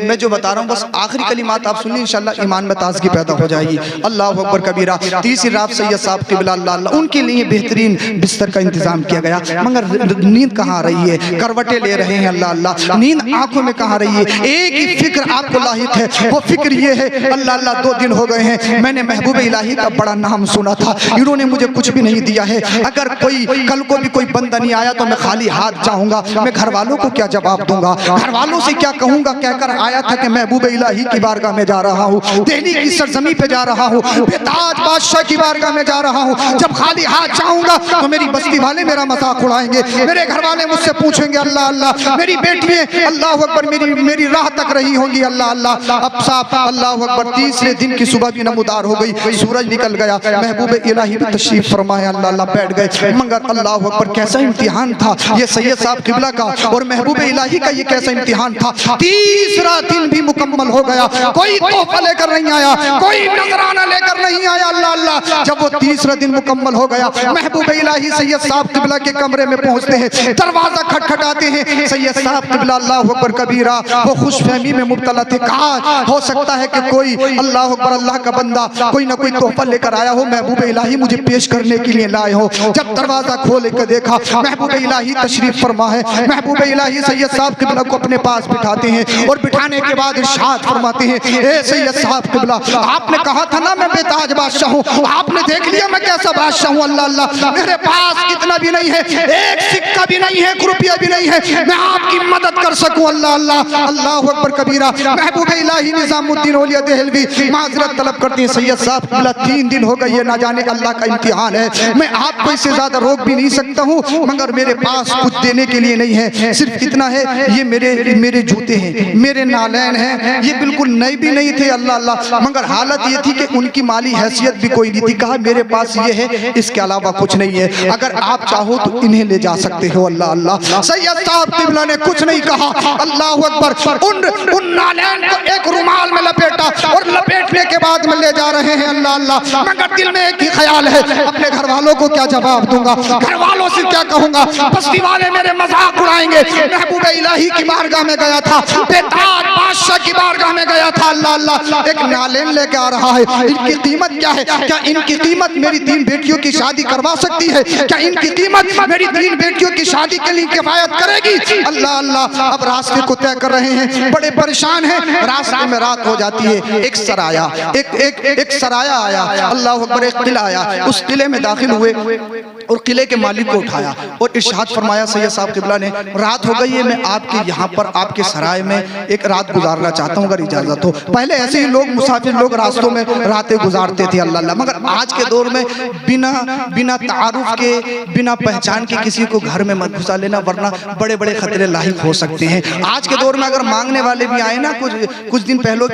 S1: मैं जो बता रहा हूँ बस आखिरी कलिमात आप सुनिए, इंशाअल्लाह ईमान में ताज़गी पैदा हो जाएगी। अल्लाह अकबर कबीरा। तीसरी रात सैयद साहब क़िबला अल्लाह अल्लाह उनके लिए बेहतरीन बिस्तर का इंतजाम किया गया, मगर नींद कहाँ आ रही है, करवटें ले रहे हैं अल्लाह अल्लाह, नींद आंखों में कहाँ रही है। एक ही फिक्र आपको लाहिक है, वो फिक्र ये है अल्लाह अल्लाह 2 दिन हो गए हैं मैंने महबूब इलाही का बड़ा नाम सुना था, इन्होंने मुझे कुछ भी नहीं दिया है। अगर कोई कल को भी कोई बंदा नहीं आया तो मैं खाली हाथ जाऊंगा, मैं घर वालों को क्या जवाब दूंगा, घर वालों से क्या कहूंगा। कहकर आया था कि महबूब इलाही की बारगाह में जा रहा हूँ, दिल्ली की सरजमी पे जा रहा हूँ, बेताज बादशाह की बारगाह में जा रहा हूँ। जब खाली हाथ जाऊंगा तो मेरी बस्ती वाले मेरा मजाक उड़ाएंगे, मेरे घर वाले मुझसे पूछेंगे अल्लाह अल्लाह, मेरी बेटियां अल्लाह अकबर मेरी राह तक रही होंगी अल्लाह अल्लाह। अब साहब अल्लाह अकबर तीसरे दिन की सुबह भी नमूदार हो गई, सूरज निकल गया, महबूब इलाही भी तशरीफ फरमाए अल्लाह अल्लाह बैठ गए। मगर अल्लाह अकबर कैसा इम्तिहान था ये सैयद साहब क़िबला का और महबूब इलाही का, ये कैसा इम्तिहान था। तीसरा दिन भी मुकम्मल हो गया, कोई तोहफा लेकर नहीं आया, कोई नजराना लेकर नहीं आया अल्लाह अल्लाह। जब वो तीसरा दिन मुकम्मल हो गया, महबूब इलाही सैयद साहब क़िबला के कमरे में पहुंचते हैं, दरवाजा खटखटाते हैं। सैयद साहब क़िबला अल्लाह अकबर कबीरा वो खुशफहमी में मुब्तला थे। कहा हो सकता है कि कोई अल्लाह अकबर अल्लाह का बंदा कोई ना कोई तोहफा लेकर आया हो, महबूब इलाही मुझे पेश करने के लिए लाए हो। जब दरवाजा खोल कर देखा महबूब इलाही तशरीफ फरमा है, महबूब इलाही सैयद साहब क़िबला को अपने पास बिठाते हैं और बिठाने के बाद इरशाद फरमाते हैं, ए सैयद साहब क़िबला आपने कहा था ना मैं बेताज बादशाह हूँ, आपने देख लिया मैं कैसा बादशाह हूँ अल्लाह अल्लाह। मेरे पास इतना भी नहीं है, एक सिक्का भी नहीं है, 1 रुपया भी नहीं है, मैं आपकी मदद कर सकूँ अल्लाह अल्लाह। अल्लाह अकबर कबीरा। महबूब इलाही निजामुद्दीन औलिया देहलवी माजरत तलब करते हैं, सैयद साहब क़िबला 3 दिन हो गए, ये ना जाने का अल्लाह का इम्तिहान है, मैं आपको इससे ज्यादा रोक भी नहीं सकता हूँ, मगर मेरे पास कुछ देने के लिए नहीं है, सिर्फ इतना है ये मेरे जूते हैं, मेरे नालैन हैं, ये बिल्कुल नए भी नहीं थे अल्लाह अल्लाह, मगर हालत ये थी कि उनकी माली हैसियत भी कोई नहीं थी। कहा मेरे पास ये है, इसके अलावा कुछ नहीं है, अगर आप चाहो तो इन्हें ले जा सकते हो अल्लाह अल्लाह। सैयद साहब क़िबला ने कुछ नहीं कहा, अल्लाह अकबर। उन नालैन को एक रुमाल में लपेटा और लपेटने के बाद में ले जा रहे हैं अल्लाह अल्लाह। मगर दिल में एक ही ख्याल है, अपने घर वालों को क्या जवाब दूंगा, घर वालों से क्या कहूंगा, बस्ती वाले मेरे मजाक उड़ाएंगे। महबूब इलाही की बारगाह में गया था, बेताज बादशाह की बारगाह में गया था अल्लाह अल्लाह। एक नालेन लेके आ रहा है, इनकी कीमत क्या है, क्या इनकी कीमत मेरी 3 बेटियों की शादी करवा सकती है, क्या इनकी कीमत मेरी 3 बेटियों की शादी के लिए किफायत करेगी अल्लाह अल्लाह। अब रास्ते को तय कर रहे हैं, बड़े परेशान हैं, रास्ते में रात हो जाती है। एक सराया एक सराया आया अल्लाह अकबर, एक किला आया, उस किले में दाखिल हुए और किले के मालिक को उठाया और इरशाद फरमाया सैयद साहब क़िबला ने, रात हो गई है, मैं आपके यहाँ पर आपके सराय में एक रात गुजारना चाहता हूँ अगर इजाजत हो। पहले ऐसे ही लोग मुसाफिर लोग रास्तों में रातें गुजारते थे अल्लाह अल्लाह, मगर आज के दौर में बिना तारुफ के बिना पहचान के किसी को घर में मत घुसा लेना, वरना बड़े बड़े खतरे लाहिक हो सकते हैं। आज के दौर में अगर मांगने वाले भी आए ना, कुछ दिन पहले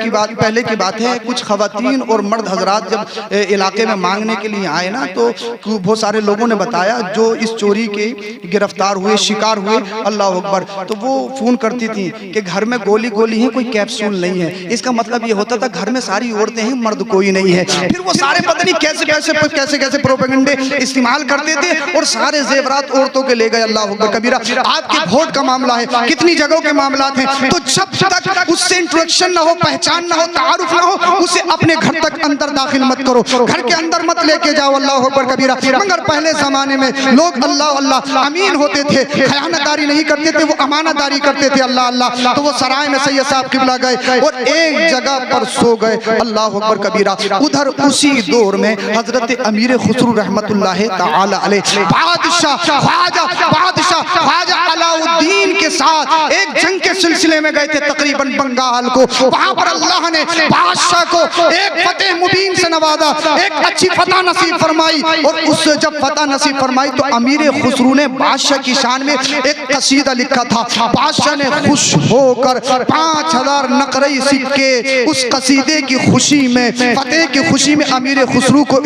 S1: की बात है, कुछ खवातीन और मर्द हजरात जब इलाके में मांगने के लिए आए ना, तो बहुत सारे लोगों ने बताया जो इस चोरी के गिरफ्तार हुए, शिकार हुए, अल्लाह अकबर, तो वो फोन करती थी कि घर में गोली गोली है, कोई कैप्सूल नहीं है। इसका मतलब ये होता था घर में सारी औरतें हैं, मर्द कोई नहीं है। फिर वो सारे पता नहीं कैसे कैसे कैसे कैसे प्रोपेगेंडे इस्तेमाल करते थे और सारे जेवरात औरतों के ले गए। अल्लाह अकबर कबीरा। आपके वोट का मामला है, कितनी जगहों के मामला हैं, तो जब तक उससे इंट्रोडक्शन ना हो, पहचान ना हो, तारुफ ना हो, उसे अपने घर तक अंदर दाखिल मत करो, घर के अंदर मत लेके जाओ। अल्लाह अकबर कबीरा। मगर पहले जमाने में लोग अल्लाह अल्लाह अमीन होते थे, खयानतदारी नहीं करते थे, वो अमानतदारी करते थे। अल्लाह अल्लाह। तो वो सराय में सैयद साहब किबला गए और एक जगह पर सो गए। अल्लाह अकबर कबीरा। उधर उसी दौर में हजरत अमीर खुसरू रहमतुल्लाह ताला अलैह बादशाह ख्वाजा अलाउद्दीन के साथ एक जंग के सिलसिले में गए थे तकरीबन बंगाल को। वहां पर अल्लाह ने बादशाह को एक फतेह मुबीन से नवाजा, एक अच्छी फतह नसीब फरमाई। और उससे जब फतह नसीब फरमाई तो अमीर खुसरू ने बादशाह की शान में एक कसीदा लिखा था। बादशाह ने खुश होकर 5000 नकरई सिक्के उस कसीदे की खुशी में, फतेह की खुशी में अमीर खुसरू को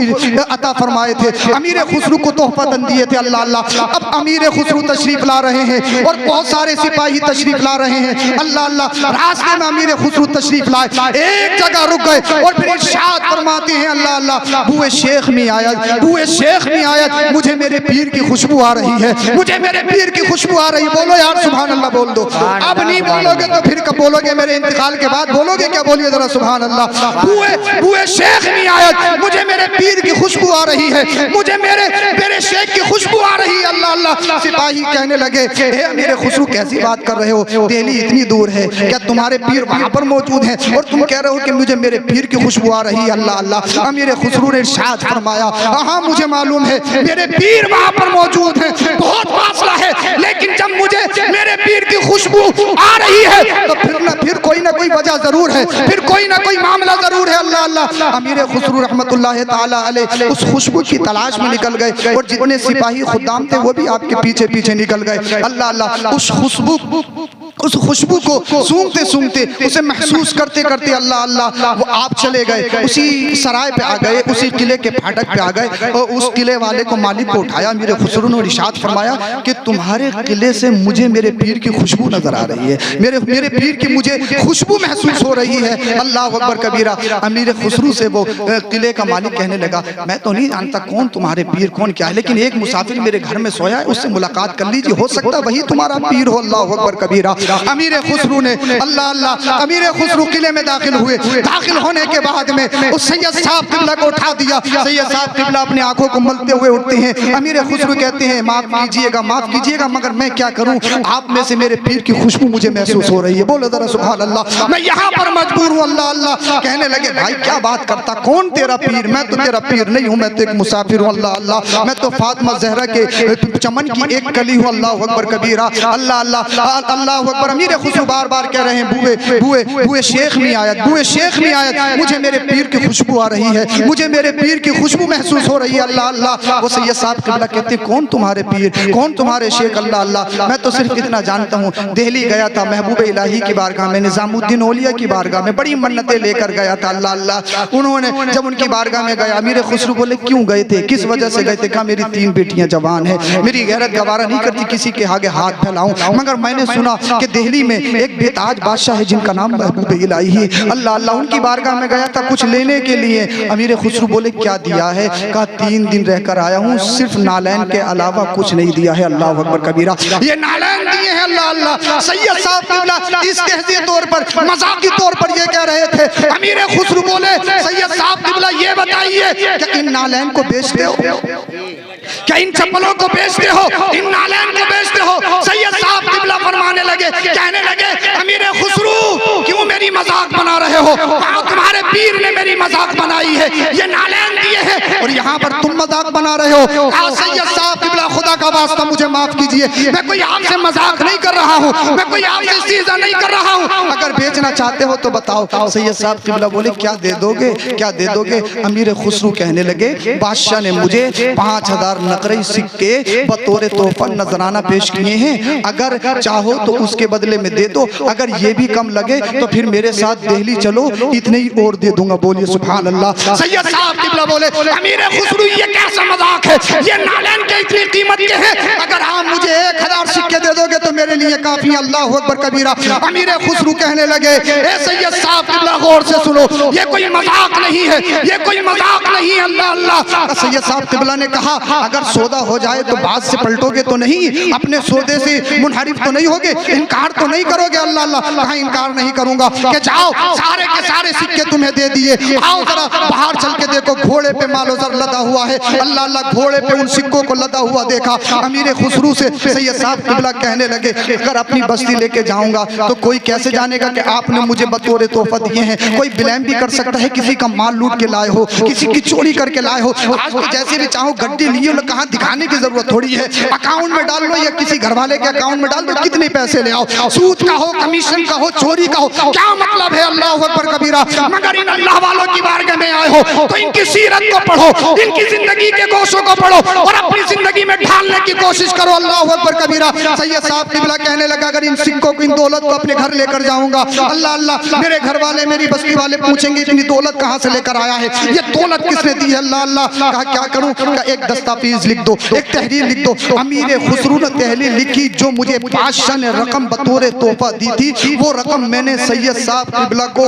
S1: अता फरमाए थे। अमीर खुसरू को तोहफा दिए थे। अल्लाह अल्लाह। अब अमीर खुसरू तशरीफ ला रहे हैं और बहुत सारे सिपाही तशरीफ ला रहे हैं। अल्लाह अल्लाह। रास्ते में अमीर खुसरू तशरीफ लाए, एक जगह रुक गए और फिर इरशाद फरमाते हैं अल्लाह अल्लाह, बुए शेख में आया, बुए शेख में आया, मुझे मेरे पीर की खुशबू आ रही है, मुझे मेरे पीर की खुशबू आ रही है। बोलो यार सुभान अल्लाह बोल दो। अब नहीं बोलोगे तो फिर कब बोलोगे? मेरे इंतकाल के बाद बोलोगे क्या? बोलिए जरा सुभान अल्लाह। बुए शेख में आया, मुझे मेरे पीर की खुशबू आ रही है, मुझे मेरे शेख की खुशबू आ रही है। अल्लाह अल्लाह। सिपाही कहने लगे, हे अमीर खुसरू कैसी बात कर रहे हो? दिल्ली इतनी दूर है, क्या तुम्हारे पीर वहां पर मौजूद हैं और तुम कह रहे हो कि मुझे मेरे पीर की खुशबू आ रही है? अल्लाह अल्लाह। अमीर खुसरू ने इरशाद फरमाया, हाँ मुझे मालूम है मेरे पीर वहां पर मौजूद हैं, बहुत फासला है, लेकिन जब मुझे मेरे पीर की खुशबू आ रही है तो फिर कोई ना कोई वजह जरूर है, फिर कोई ना कोई मामला जरूर है। अल्लाह अल्लाह। अमीर खुसरू रहमतुल्लाह ताला अलैह उस खुशबू की तलाश में निकल गए और जितने सिपाही खुदाम थे वो भी आपके पीछे पीछे निकल गए। अल्लाह अल्लाह। उस खुशबू को सूंघते सूंघते, उसे महसूस करते करते अल्लाह अल्लाह वो आप चले गए, उसी सराय पे आ गए, उसी किले के फाटक पे आ गए और उस किले वाले को, मालिक को उठाया। मेरे खुसरू ने इरशाद फरमाया कि तुम्हारे किले से मुझे मेरे पीर की खुशबू नजर आ रही है, मेरे पीर की मुझे खुशबू महसूस हो रही है। अल्लाह अकबर कबीरा। अमीर खुसरू से वो किले का मालिक कहने लगा, मैं तो नहीं जानता कौन तुम्हारे पीर कौन क्या है, लेकिन एक मुसाफिर मेरे घर में सोया है, उससे मुलाकात कर लीजिए, हो सकता है वही तुम्हारा पीर हो। अल्लाह अकबर कबीरा। अमीर खुसरू ने अल्लाह अल्लाह। अमीर खुसरू किले में दाखिल हुए। दाखिल होने के बाद में उस सैयद साहब किबला को उठा दिया। सैयद साहब किबला अपनी आंखों को मलते हुए उठते हैं। अमीर खुसरू कहते हैं, माफ कीजिएगा, माफ कीजिएगा, मगर मैं क्या करूं, आप में से मेरे पीर की खुशबू मुझे महसूस हो रही है। बोलो जरा सुभान अल्लाह। मैं यहाँ पर मजबूर हूँ। अल्लाह अल्लाह। कहने लगे, भाई क्या बात करता, कौन तेरा पीर? मैं तो तेरा पीर नहीं हूँ, मैं तो एक मुसाफिर हूँ। अल्लाह अल्लाह। मैं तो फातिमा ज़हरा के चमन की एक कली हूँ। अल्लाह अकबर कबीरा। अल्लाह अल्लाह। अल्लाह अकबर। अमीर खुसरू बार बार कह रहे हैं, बुए शेख में आया, बुए शेख में आया, मुझे मेरे पीर की खुशबू आ रही है, मुझे मेरे पीर की खुशबू महसूस हो रही है। अल्लाह अल्लाह। वो सैयद साहब किबला कहते, कौन तुम्हारे पीर, कौन तुम्हारे शेख? अल्लाह अल्लाह। मैं तो सिर्फ इतना जानता हूँ, दिल्ली गया था महबूब इलाही की बारगाह में, निजामुद्दीन औलिया की बारगाह में, बड़ी मन्नतें लेकर गया था। अल्लाह अल्लाह। उन्होंने जब उनकी बारगाह में गया, अमीर खुसरू बोले, क्यों गए थे, किस वजह से गए थे? कहा, मेरी 3 बेटियां जवान है, मेरी गैरत गवारा नहीं करती किसी के आगे हाथ फैलाऊं, मगर मैंने सुना कि दिल्ली में एक बेताज बादशाह है जिनका नाम महबूब इलाही है। अल्लाह अल्लाह। उनकी बारगाह में गया था कुछ लेने के लिए। अमीर खुसरू बोले, क्या दिया है? कहा, 3 दिन रहकर आया हूँ, सिर्फ नालैन के अलावा कुछ नहीं दिया है। अल्लाह अकबर कबीरा। ये नालैन दिए हैं। अल्लाह अल्लाह। सैयद साहब किबला इस तहज़िए तौर पर, मजाकी तौर पर ये कह रहे थे। अमीर खुसरू बोले, सैयद साहब किबला ये बताइए कि इन नालैन को बेचते हो क्या? इन चप्पलों को बेचते हो? इन नालैन को बेचते हो? सैयद साहब किबला फरमाने लगे, कहने लगे, अमीर खुसरू क्यों मेरी मजाक बना रहे हो? तुम्हारे पीर ने मेरी मजाक बनाई है, ये नालैन दिए हैं और यहाँ पर तुम मजाक बना रहे हो। सैयद साहब किबला, खुदा का वास्ता मुझे माफ कीजिए, मैं कोई आपसे मजाक नहीं कर रहा हूँ, मैं कोई आपसे इस्तीज़ा नहीं कर रहा हूँ, अगर बेचना चाहते हो तो बताओ। सैयद साहब किबला बोले, क्या दे दोगे, क्या दे दोगे? अमीर खुसरू कहने लगे, बादशाह ने मुझे 5000 नकरई सिक्के बतौर तोहफा नजराना पेश किए हैं, अगर चाहो तो उसके बदले में दे दो, अगर ये भी कम लगे तो फिर मेरे साथ दिल्ली चलो, इतने ही और दे दूंगा। बोलिए सुभान अल्लाह। सैयद साहब किबला बोले अमीर खुसरू ये कैसा मजाक है, ये नालैन के इतनी कीमत के हैं, अगर आप मुझे 1000 सिक्के दे दोगे तो मेरे लिए काफी। अल्लाह अकबर कबीरा। अमीर खुसरू कहने लगे ए सैयद साहब किबला गौर से सुनो, ये कोई मजाक नहीं है, ये कोई मजाक नहीं है। अल्लाह अल्लाह। सैयद साहब किबला ने कहा अगर सौदा हो जाए तो बात से पलटोगे तो नहीं, अपने सौदे से मुनहरिफ तो नहीं होगे, इनकार तो नहीं करोगे। अल्लाह अल्लाह। कहा इनकार नहीं करूंगा कि जाओ सारे के सारे सिक्के तुम्हें दे दिए, आओ जरा बाहर चल के देखो घोड़े पे मालो जर लदा हुआ है। अल्लाह अल्लाह। घोड़े पे उन सिक्कों को लदा हुआ देखा। अमीर खुसरू से सैयद साहब किबला कहने लगे अगर अपनी बस्ती लेके जाऊंगा तो कोई कैसे जानेगा कि आपने मुझे बतौर तोहफा दिए हैं। कोई ब्लेम भी कर सकता है, किसी का माल लूट के लाए हो, किसी की चोरी करके लाए हो। आज तो जैसे भी चाहो गड्डी लिए लो, कहाँ दिखाने की जरूरत थोड़ी है, अकाउंट में डाल लो या किसी घर वाले के अकाउंट में डाल दो, कितने पैसे ले आओ, सूद का हो, कमीशन का हो, चोरी का हो, क्या मतलब है। अल्लाह अकबर कबीरा। मगर इन अल्लाह वालों की बारगाह में आए हो तो इनकी सीरत को पढ़ो, इनकी जिंदगी के गोशों को पढ़ो और अपनी जिंदगी में ढालने की कोशिश करो। अल्लाह अकबर कबीरा। सैयद साहब किबला कहने लगा अगर इन सिक्कों को, इन दौलत को अपने घर लेकर जाऊंगा, अल्लाह अल्लाह, मेरे घर वाले, मेरी बस्ती वाले पूछेंगे इतनी दौलत कहाँ से लेकर आया है, ये दौलत किसने दी है। अल्लाह अल्लाह। कहा क्या करूं। कहा एक दस्तावेज लिख दो, एक तहरीर लिख दो। अमीर खुसरू ने तहरीर लिखी, जो मुझे बादशाह ने रकम बतौर तोहफा दी थी, वो रकम मैंने सैयद साहब किबला को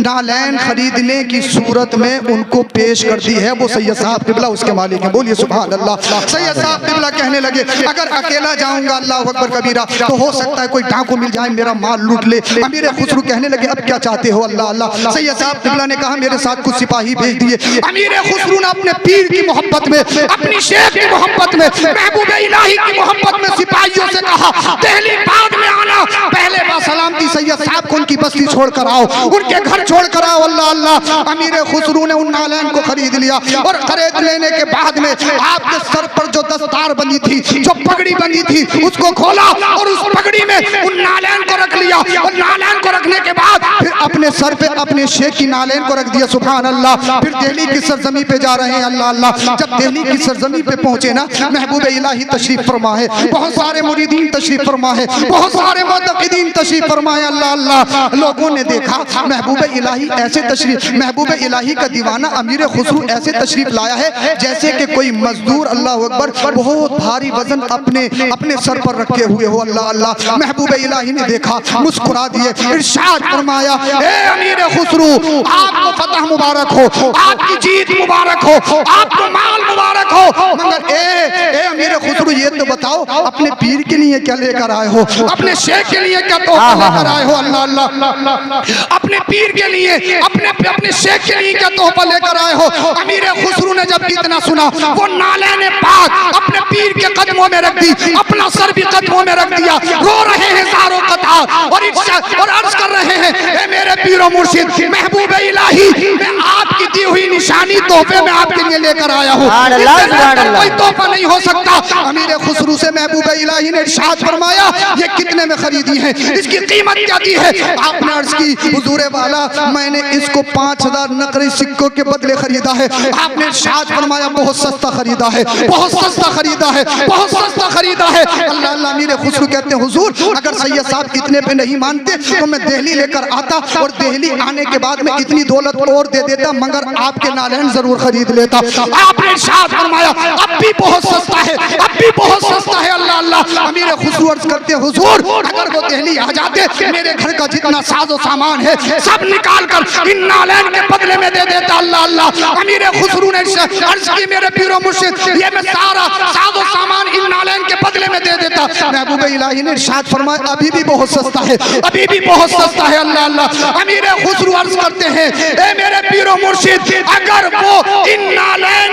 S1: नालैन खरीदने की सूरत में उनको पेश कर दी है। वो सैयद साहब किबला उसके मालिक है। बोलिए सुभान अल्लाह। सैयद साहब किबला कहने लगे अगर अकेला जाऊंगा अल्लाह अकबर कबीरा तो हो सकता है कोई डाकू मिल जाए, मेरा माल लूट ले। अमीर खुसरू कहने लगे अब क्या चाहते हो। अल्लाह अल्लाह। सैयद साहब किबला ने कहा मेरे साथ कुछ सिपाही भेज दिए। अमीर खुसरू ने अपने पीर की मोहब्बत में, अपनी शेख की मोहब्बत में, महबूब इलाही की मोहब्बत में सिपाहियों से कहा दिल्ली बाद में आना, पहले बासलामती सैयद साहब को उनकी बस्ती छोड़कर आओ, उनके घर छोड़कर आओ। अल्लाह अल्लाह। अमीर खुसरू ने उन नालैन को खरीद लिया और खरीद लेने के बाद में आपके सर पर जो दस्तार बनी थी, जो पगड़ी बनी थी, उसको खोला और उस पगड़ी में उन नालैन को रख लिया और नालैन को रखने के बाद फिर अपने सर पे अपने शेख की नालैन को रख दिया। सुभान अल्लाह। फिर दिल्ली की सरजमी पे जा रहे हैं। अल्लाह अल्लाह। जब दिल्ली की सरजमी पे पहुंचे ना, महबूब इलाही तशरीफ फरमा है, बहुत सारे मुरीदीन तशरीफ फरमा है, बहुत सारे मुतक़िदीन तशरीफ फरमा है। अल्लाह अल्लाह। लोगों ने देखा महबूब इलाही ऐसे तशरीफ, महबूब इलाही का दीवाना अमीर खुसरू ऐसे तशरीफ लाया है जैसे कि कोई मजदूर अल्लाह अकबर बहुत भारी वजन अपने सर पर रखे हुए हो। अल्लाह अल्लाह। महबूब इलाही ने देखा, मुस्कुरा दिए, इरशाद फरमाया ए अमीर खुसरू आपको फतह मुबारक हो, आपकी जीत मुबारक हो, आपको माल मुबारक हो। मगर ए अमीर खुसरू ये तो बताओ अपने पीर के लिए क्या लेकर आए हो, अपने शेख के लिए क्या तोहफा लेकर आए हो। अल्लाह अल्लाह। अपने पीर के लिए, अपने शेख के लिए क्या तोहफा लेकर आए हो। अमीर खुसरू ने जब इतना सुना, वो नालैन पाक अपने पीर के कदमों में रख दी, अपना सर भी कदमों में रख दिया, रो रहे हैं सारों कतार और अर्ज कर रहे हैं ए मेरे पीरो मुर्शिद महबूब इलाही, मैं आपकी दी हुई निशानी तोहफे में आपके लिए लेकर आया हूँ, कोई तोहफा नहीं हो सकता। अमीर खुसरू से महबूब इलाही ने इरशाद फरमाया ये कितने में खरीदी है, इसकी कीमत क्या दी है। आपने अर्ज की हुजूर वाला मैंने इसको 5000 नकली सिक्कों के बदले खरीदा है। आपने इरशाद फरमाया बहुत सस्ता खरीदा है, बहुत सस्ता खरीदा है, बहुत सस्ता खरीदा है। अल्लाह अल्लाह। अमीर खुसरू कहते हैं हुजूर अगर सैयद साहब इतने पे नहीं मानते तो मैं दिल्ली लेकर आता और दिल्ली आने के बाद में इतनी दौलत और दे देता, मगर आपके नालैन जरूर खरीद लेता। आपने इरशाद फरमाया अब भी बहुत सस्ता है, अब भी बहुत सस्ता है। अल्लाह अल्लाह। अमीर खुसरू अर्ज करते हुजूर अगर वो दिल्ली आ जाते मेरे घर का जितना साजो सामान है सब निकाल कर इन नालैन के बदले में दे देता। अल्लाह अल्लाह। अमीर खुसरू ने अर्ज की मेरे पीरो मुर्शिद ये मैं सारा साजो सामान इन नालैन के बदले में दे देता। महबूब इलाही ने इरशाद फरमाया अभी भी बहुत सस्ता है, अभी भी बहुत सस्ता है। अल्लाह अल्लाह। अमीर खुसरू अर्ज करते हैं ए मेरे पीरो मुर्शिद अगर वो इन नालैन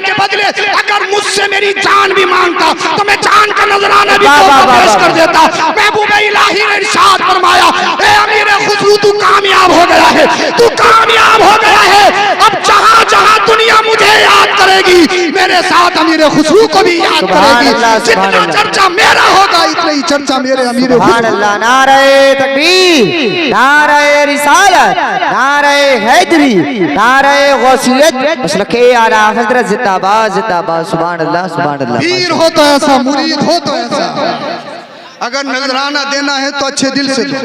S1: के बदले अगर मुझसे मेरी जान भी मांगता तो मैं जान का नजराना भी पेश कर देता। महबूब इलाही ने इरशाद फरमाया ए अमीर खुसरू तू कामयाब हो गया है, तू कामयाब हो गया है। अब जहां जहां दुनिया मुझे याद करेगी मेरे साथ अमीर खुसरू को भी याद करेगी। जितना चर्चा मेरा होगा इतना ही चर्चा मेरे अमीर खुसरू।
S3: नारे तकबीर, नारे रिसालत, नारे हैदरी, नारे गौसियत, मसलके आला हजरत जिंदाबाद जिंदाबाद। सुभान अल्लाह सुभान अल्लाह।
S1: पीर हो तो ऐसा, मुरीद हो तो ऐसा। अगर नजराना देना है तो अच्छे दिल से दो,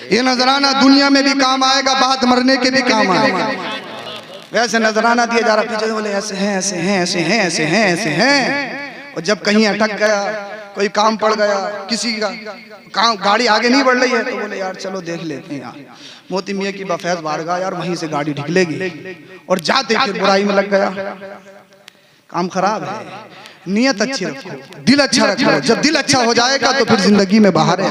S1: ये नजराना दुनिया में भी काम आएगा, बात मरने के भी काम आएगा। वैसे नजराना दिया जा रहा, पीछे बोले ऐसे हैं ऐसे हैं ऐसे हैं ऐसे हैं ऐसे हैं, और जब कहीं अटक गया, कोई काम पड़ गया, किसी का काम, गाड़ी आगे नहीं बढ़ रही है, तो बोले यार चलो देख लेते हैं यार, मोती मियाँ की बफैज बारगाह यार, वहीं से गाड़ी निकलेगी, और जाते फिर बुराई में लग गया। काम खराब है, नियत अच्छी रखो, दिल अच्छा रखो। जब दिल अच्छा हो जाएगा तो फिर जिंदगी में बाहर है।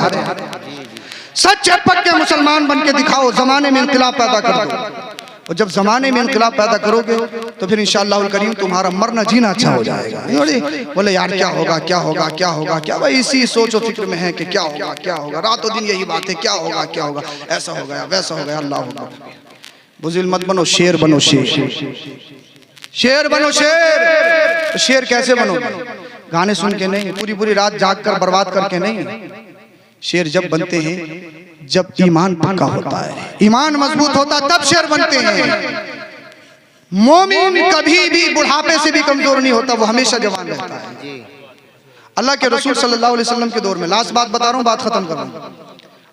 S1: सच्चे पक्के मुसलमान बन के दिखाओ, जमाने में इंकलाब पैदा कर दो, और जब जमाने में इंकलाब पैदा करोगे तो फिर इंशाअल्लाह करीम तुम्हारा मरना जीना अच्छा हो जाएगा। बोले यार क्या होगा क्या होगा क्या होगा, क्या भाई इसी सोचो फिक्र में है कि क्या होगा क्या होगा, रातों दिन यही बात है, क्या होगा क्या होगा, ऐसा हो गया वैसा हो गया। अल्लाह होगा, बुज़िल मत बनो, शेर बनो, शेर बनो, शेर। शेर कैसे बनोगे? गाने सुन के नहीं, पूरी पूरी रात जाग कर बर्बाद करके नहीं। शेर जब बनते हैं जब ईमान पक्का होता है, ईमान मजबूत होता है, तब शेर बनते हैं। मोमिन कभी भी बुढ़ापे से भी कमजोर नहीं होता, वो हमेशा जवान रहता है। अल्लाह के रसूल सल्लल्लाहु अलैहि वसल्लम के दौर में, लास्ट बात बता रहा हूँ, बात खत्म कर रहा हूँ।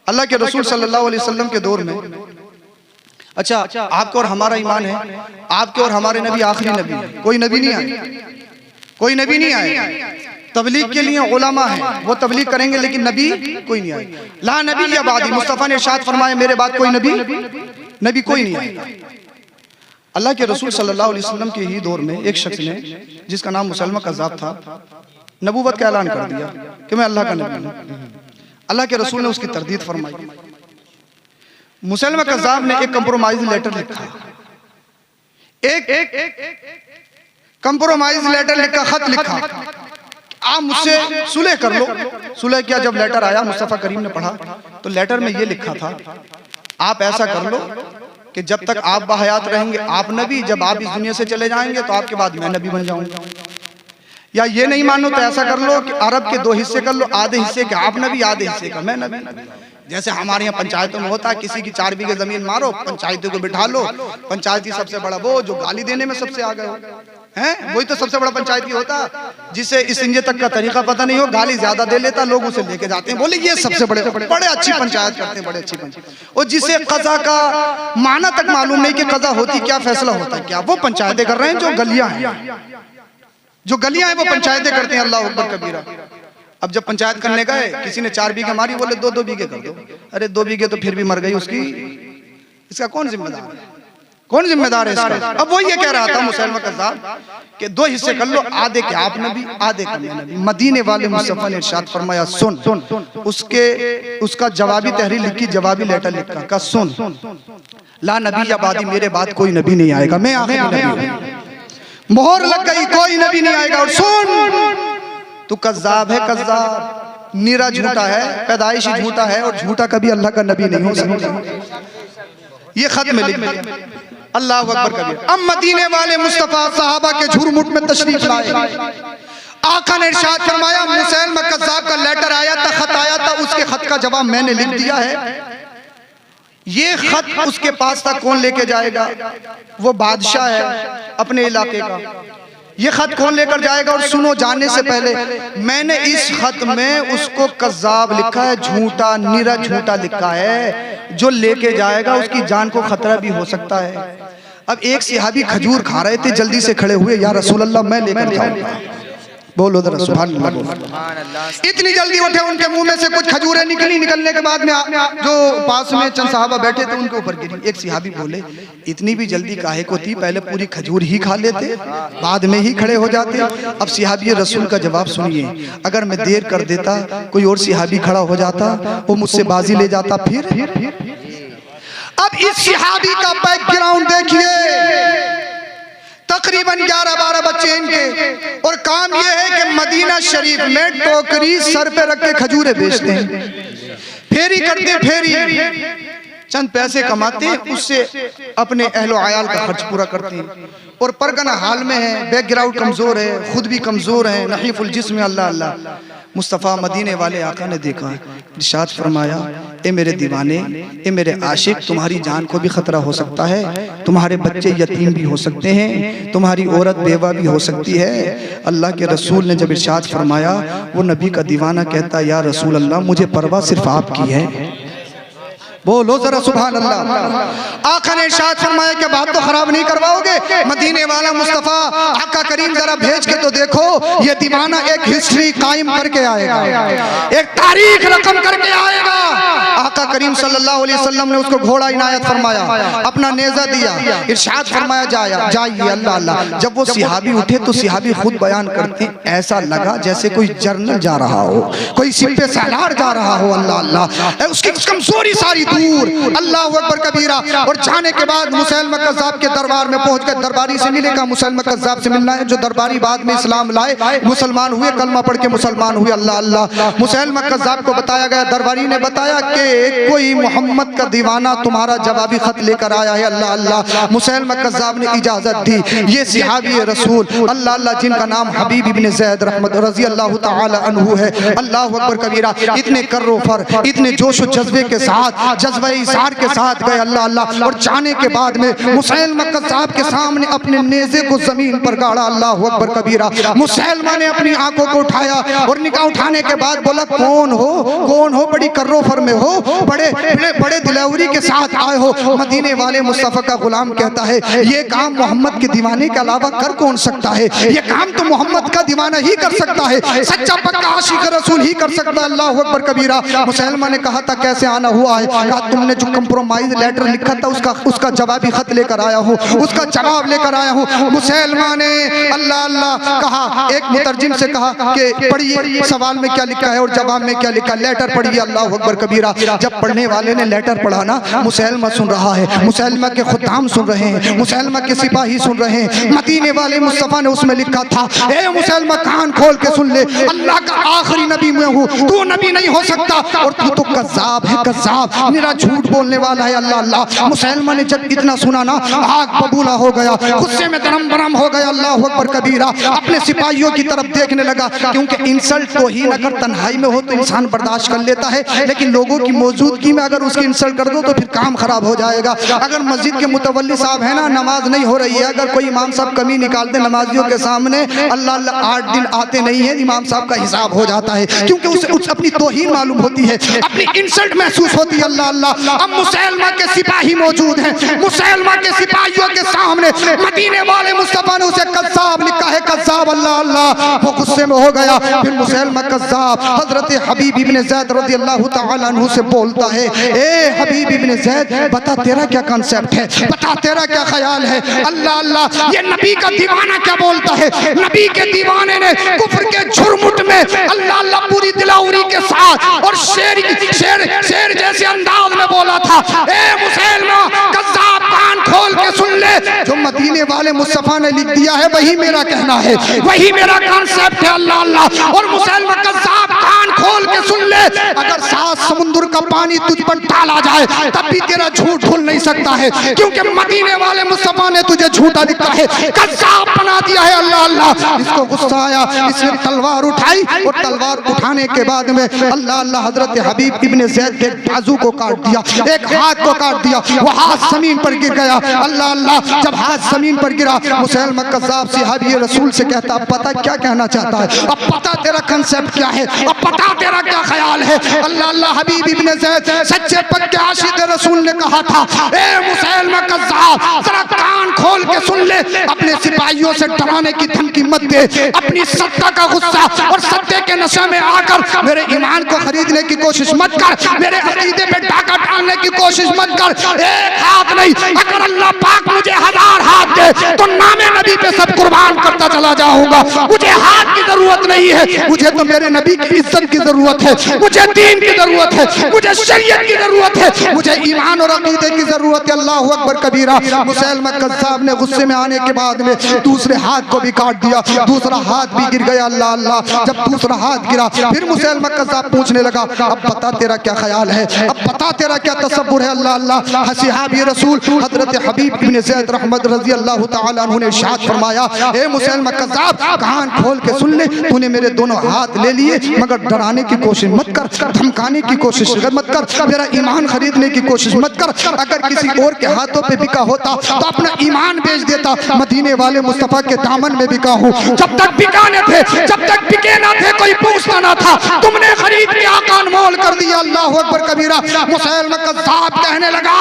S1: अल्लाह के रसूल सल्लल्लाहु अलैहि वसल्लम के दौर में, अच्छा आपके और हमारा ईमान है, आपके और हमारे नबी आखिरी नबी है, कोई नबी नहीं आए, कोई नबी नहीं आए। तबलीग के लिए उलमा है, वो तबलीग करेंगे, लेकिन नबी कोई नहीं आए। ला नबी या बादी, मुस्तफा ने इरशाद फरमाया मेरे बाद कोई नबी कोई नहीं आएगा। अल्लाह के रसूल सल्लल्लाहु अलैहि वसल्लम के ही दौर में एक शख्स ने, जिसका नाम मुसलमा कज़्ज़ाब था, नबूवत का ऐलान कर दिया कि मैं अल्लाह का नबी हूं। अल्लाह के रसूल ने उसकी तरदीद फरमाई। मुसलमा कज़्ज़ाब ने एक कंप्रोमाइज लेटर लिखा, एक कंप्रोमाइज लेटर लिखा, खत लिखा, आप मुझसे सुलह कर लो। सुलह किया। जब लेटर आया, मुस्तफा करीम ने पढ़ा, तो लेटर में ये लिखा था, आप ऐसा कर लो कि जब तक आप बाहयात रहेंगे आप नबी, जब आप इस दुनिया से चले जाएंगे तो आपके बाद मैं नबी बन जाऊंगा। या ये नहीं मानो तो ऐसा कर लो कि अरब के 2 हिस्से कर लो, आधे हिस्से के आप नबी, आधे हिस्से का मैं नबी। जैसे हमारे यहाँ पंचायतों में होता है, किसी की 4 बीघे जमीन मारो, पंचायती को बिठा लो, पंचायती सबसे बड़ा वो जो गाली देने में सबसे आगे हो हैं, वही तो सबसे बड़ा पंचायती होता, जिसे इस इंजे तक का तरीका पता नहीं हो, गाली ज्यादा दे लेता, लोग उसे लेके जाते हैं, बोले ये सबसे बड़े अच्छी पंचायत करते हैं, बड़े अच्छी पंचायत। और जिसे कज़ा का माना तक मालूम नहीं कि कज़ा होती क्या, फैसला होता है क्या, वो पंचायतें कर रहे हैं। जो गलियां हैं वो पंचायतें करते हैं। अल्लाह अकबर कबीरा। अब जब पंचायत करने गए, किसी ने 4 बीघे मारी, बोले 2 बीघे कर दो। अरे 2 बीघे तो फिर भी मर गई उसकी, इसका कौन जिम्मेदार है, कौन जिम्मेदार है इसका? अब वो ये कह रहा था मुसलमा कज़्ज़ाब कि 2 हिस्से कर लो, आधे के आप नबी, आधे का मैं नबी। मदीने वाले मुस्तफा ने इरशाद फरमाया सुन। उसका जवाबी तहरीर लिखी, जवाबी लेटर लिखा, का सुन, ला नबी या बादी, मेरे बाद कोई नबी नहीं आएगा, मैं आखिरी नबी हूं। मोहर लग गई, कोई नबी नहीं आएगा। और सुन, तू कज़्ज़ाब है, कज़्ज़ाब, निरा झूठा है, पैदाइशी झूठा है, और झूठा कभी अल्लाह का नबी नहीं हो सकता। ये खत में लिख दिया। अल्लाह अकबर कबीर। अब मदीने वाले मुस्तफा सहाबा के झुरमुट में तशरीफ लाए। आका ने इरशाद फरमाया, मुसलमा कज़्ज़ाब का लेटर आया था, खत आया था, उसके खत का जवाब मैंने लिख दिया है। ये खत उसके पास था, कौन लेके जाएगा? वो बादशाह है अपने इलाके का। ये खत कौन लेकर जाएगा? और सुनो, जाने से पहले मैंने इस खत में उसको कज़्ज़ाब लिखा है, झूठा, निरा झूठा लिखा है। जो लेके जाएगा उसकी जान को खतरा भी हो सकता है। अब एक सहाबी खजूर खा रहे थे, जल्दी से खड़े हुए, या रसूल अल्लाह मैं लेकर जाऊंगा। बोलो जरा सुभान अल्लाह। इतनी जल्दी उठे, उनके मुंह में से कुछ खजूरें निकली। निकलने के बाद में जो पास में चंद साहबा बैठे थे उनके ऊपर गिरी। एक सहाबी बोले, इतनी भी जल्दी काहे को थी, पहले पूरी खजूर ही खा लेते, बाद में ही खड़े हो जाते। अब सहाबी रसूल का जवाब सुनिए, अगर मैं देर कर देता, कोई और सहाबी खड़ा हो जाता, वो मुझसे बाजी ले जाता। फिर अब इस सहाबी का बैकग्राउंड देखिए, तकरीबन 11-12 बच्चे इनके, और काम ये है कि मदीना शरीफ में टोकरी सर पे रख के खजूरें बेचते हैं, फेरी करते हैं, फेरी चंद पैसे कमाते हैं, उससे अपने अहलो आयाल का खर्च पूरा करते हैं। और परगना हाल में है, बैकग्राउंड कमजोर है, खुद भी कमजोर है, नहीफुल जिस्म। अल्लाह अल्लाह। मुस्तफ़ा मदीने वाले आका ने देखा, इरशाद फरमाया, ए मेरे दीवाने, ए मेरे आशिक, तुम्हारी जान को भी खतरा हो सकता है, तुम्हारे बच्चे यतीम भी हो सकते हैं, तुम्हारी औरत बेवा भी हो सकती है। अल्लाह के रसूल ने जब इरशाद फरमाया, वो नबी का दीवाना कहता, या रसूल अल्लाह, मुझे परवाह सिर्फ आपकी है, बोलो जरा सुभान अल्लाह। आका ने इरशाद फरमाया कि बात तो खराब नहीं करवाओगे, मदीने वाला मुस्तफा आका करीम जरा भेज के तो देखो, ये दीवाना एक हिस्ट्री कायम करके आएगा, एक तारीख रकम करके आएगा। आका करीम सल्लल्लाहु अलैहि वसल्लम ने उसको घोड़ा इनायत फरमाया, अपना नेजा दिया, इरशाद फरमाया जाइए अल्लाह अल्लाह। जब वो सिहाबी उठे तो सिहाबी खुद बयान करते, ऐसा लगा जैसे कोई जर्नल जा रहा हो, कोई सिपह सालार जा रहा हो, अल्लाह अल्लाह। उसकी कमजोरी सारी दूर, अल्लाह अकबर कबीरा। और जाने के बाद मुसैलमा कज़्ज़ाब के दरबार में पहुंच कर दरबारी से मिलेगा, मुसैलमा कज़्ज़ाब से मिलना है, जो दरबारी बाद में इस्लाम लाए, मुसलमान हुए, कलमा पढ़ के मुसलमान हुए, अल्लाह अल्लाह। मुसैलमा कज़्ज़ाब को बताया गया, दरबारी ने बताया कि कोई मोहम्मद का दीवाना तुम्हारा जवाबी खत लेकर आया है, अल्लाह अल्लाह। मुसैलमा कज़्ज़ाब ने इजाजत दी, ये सिहाबी रसूल अल्लाह अल्लाह जिनका नाम हबीब इब्ने ज़ैद रहमत रज़ी अल्लाह तआला अन्हु है, अल्लाह अकबर कबीरा, इतने कर्रो फर, इतने जोश व जज्बे के साथ, जज्बे इज़हार के साथ गए, अल्लाह अल्लाह। और जाने के बाद में मुसैलमा कज़्ज़ाब के सामने अपने नेज़े को जमीन पर गाड़ा, अल्लाह अकबर कबीरा। मुसैलमा ने अपनी आंखों को उठाया और निगाह उठाने के बाद बोला, कौन हो, बड़ी कर्रो फर में हो, बड़े दिलावरी के साथ आए हो। मदीने वाले मुस्तफा का गुलाम कहता है, ये काम मोहम्मद के दीवाने के अलावा कर कौन सकता है, ये काम तो मोहम्मद का दीवाना ही कर सकता है, सच्चा पक्का आशिक रसूल ही कर सकता है, अल्लाह अकबर कबीरा। मुसैलमा ने कहा था कैसे आना हुआ है, कहा तुमने जो कंप्रोमाइज लेटर लिखा था उसका जवाबी खत लेकर आया हूँ, उसका जवाब लेकर आया हूँ। मुसैलमा ने अल्लाह अल्लाह कहा, एक मुतरजिम से कहा कि पढ़िए सवाल में क्या लिखा है और जवाब में क्या लिखा, लेटर पढ़िए, अल्लाह अकबर कबीरा। जब पढ़ने वाले ने लेटर पढ़ा ना, मुसैलमा सुन रहा है, मुसैलमा के खुद्दाम सुन रहे हैं, मुसैलमा के सिपाही सुन रहे हैं। मदीने वाले मुस्तफा ने उसमें लिखा था, ए मुसैलमा कान खोल के सुन ले, अल्लाह का आखिरी नबी मैं हूँ, तू नबी नहीं हो सकता और तू तो कज़्ज़ाब है, कज़्ज़ाब, मेरा झूठ बोलने वाला है, अल्लाह अल्लाह। मुसैलमा ने जब इतना सुना ना, आग बबूला हो गया, गुस्से में दरम बरम हो गया, अल्लाह अकबर कबीरा। अपने सिपाहियों की तरफ देखने लगा, क्योंकि इंसल्ट तो ही अगर तन्हाई में हो तो इंसान बर्दाश्त कर लेता है, लेकिन लोगों की मौजूदगी में अगर उसकी इंसल्ट कर दो तो फिर काम खराब हो जाएगा। अगर मस्जिद के मुतवल्ली साहब है ना, नमाज नहीं हो रही है, अगर कोई इमाम साहब कमी निकाल दे नमाजियों के सामने, अल्लाह अल्लाह 8 दिन आते नहीं है, इमाम साहब का हिसाब हो जाता है, क्योंकि उसे अपनी तौहीन मालूम होती है, अपनी इंसल्ट महसूस होती है, अल्लाह अल्लाह। अब मुसैलमा के सिपाही मौजूद हैं, मुसैलमा के सिपाहियों के सामने मदीने वाले मुस्तफा ने उसे कज़्ज़ाब लिखा है, कज़्ज़ाब, अल्लाह अल्लाह। वो गुस्से में हो गया, फिर मुसैलमा कज़्ज़ाब हजरत हबीब इब्ने ज़ैद रज़ी अल्लाह तआला अन्हु से बोलता है, ए हबीब इब्ने ज़ैद, बता तेरा क्या कॉन्सेप्ट है, बता तेरा क्या ख्याल है, अल्लाह अल्लाह। ये नबी का दीवाना क्या बोलता है, नबी के दीवाने ने कुफ्र के झुरमुट में अल्लाह अल्लाह पूरी दिलावरी के साथ और शेर जैसे अंदाज में बोला था, ए मुसैलमा कज़्ज़ाब कान खोल के सुन ले, जो मदीने वाले मुस्तफा ने लिख दिया है वही मेरा कहना है, वही मेरा कॉन्सेप्ट है, अल्लाह अल्लाह। और मुसैलमा कज़्ज़ाब कान खोल के सुन ले, अगर 7 समुद्र का पानी तुझ पर डाला जाए तब भी तेरा झूठ धुल नहीं सकता है, क्योंकि मदीने वाले मुस्तफा ने तुझे झूठा लिखा है, कज़्ज़ाब बना दिया है, अल्लाह अल्लाह। इसको गुस्सा आया, इसने तलवार उठाई और तलवार उठाने के बाद में अल्लाह अल्लाह हजरत हबीब इब्ने ज़ैद के बाजू को काट दिया, एक हाथ को काट दिया, वो हाथ जमीन पर गिर गया, अल्लाह अल्लाह। जब हाथ जमीन पर गिरा, मुसैलमा कज़्ज़ाब सिहाबी रसूल से कहता, अब पता क्या कहना चाहता है, अब पता तेरा कंसेप्ट क्या है, अब पता तेरा क्या ख्याल है, अल्लाह अल्लाह। हबीब इब्ने ज़ैद सच्चे पक्के आशिक रसूल ने कहा था, ए मुसैलमा कज़्ज़ाब जरा कान खोल के सुन ले, अपने सिपाहियों से डराने की धमकी मत दे, अपनी सत्ता का गुस्सा और सत्ते के नशे में आकर मेरे ईमान को खरीदने की कोशिश मत कर, मेरे अकीदे पे डाका डालने की कोशिश मत कर। एक हाथ नहीं, अगर अल्लाह पाक मुझे 1000 हाथ दे तो नामे नबी पे सब कुर्बान करता चला जाऊंगा, मुझे हाथ की जरूरत नहीं है, मुझे तो मेरे नबी की इज्जत की जरूरत है, मुझे दीन की जरूरत है, मुझे शरीयत की जरूरत है, मुझे ईमान और अकीदे की जरूरत है, अल्लाह अकबर कबीरा। मुसैलमा कज़्ज़ाब ने गुस्से में आने के बाद में दूसरे हाथ को भी काट दिया, दूसरा हाथ भी गिर गया, अल्लाह अल्लाह। जब दूसरा हाथ गिरा, फिर मुसैलमा कज़्ज़ाब पूछने लगा, अब बता तेरा क्या ख्याल है, अब बता तेरा क्या तसव्वुर है, अल्लाह अल्लाह। सिहाबी रसूल हजरत हबीब इब्ने ज़ैद रहमत रज़ी अल्लाह तआला अन्हु ने इरशाद फरमाया, ए मुसैलमा कज़्ज़ाब कान खोल के सुन ले, तूने मेरे दोनों हाथ ले लिए, मगर डराने की कोशिश मत कर, धमकाने की कोशिश मत कर, मेरा ईमान खरीदने की कोशिश मत कर। अगर किसी और के हाथों पे बिका होता तो अपना ईमान बेच देता, मदीने वाले मुस्तफा के दामन में बिका हूँ, जब तक बिकाने थे, जब तक बिके ना थे कोई पूछता ना था, तुमने खरीद के आका अनमोल कर दिया, दिया। अल्लाह अकबर कबीरा। मुसैलमा कज़्ज़ाब कहने लगा,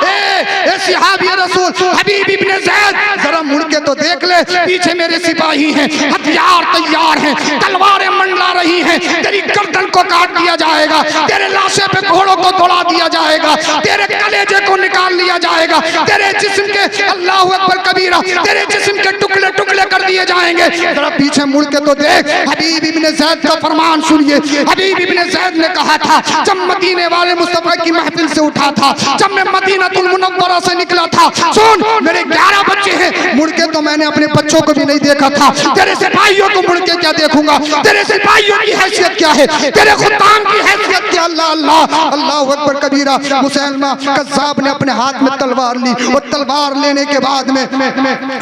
S1: ए सहाबी रसूल हबीब इब्ने ज़ैद, जरा मुड़ के तो देख ले, पीछे मेरे सिपाही हैं, हथियार तैयार हैं, तलवारें मंडला रही हैं, तेरी गर्दन को काट दिया जाएगा, तेरे लाशे पे घोड़ों को दौड़ा दिया जाएगा, तेरे कलेजे को निकाल लिया जाएगा, तेरे जिस्म के, अल्लाह अकबर कबीरा, तेरे जिस्म के टुकड़े टुकड़े कर दिए जाएंगे। जरा पीछे मुड़ के तो देख। हबीब इब्ने ज़ैद का फरमान सुनिए। हबीब इब्ने ज़ैद ने कहा था, जब मदीने वाले मुस्तफा की महफिल से उठा था, जब मैं मदीनतुल मुनव्वरा से निकला था, सुन मेरे 11 बच्चे हैं, मुड़ के तो मैंने अपने बच्चों को भी नहीं देखा था, तेरे सिपाहियों को मुड़ के क्या देखूंगा, तेरे सिपाहियों की हैसियत क्या है, तेरे खुद्दाम की हैसियत क्या। अल्लाह अल्लाह अल्लाह अकबर कबीरा। मुसैलमा कज़्ज़ाब ने अपने हाथ में तलवार ली और तलवार लेने के बाद में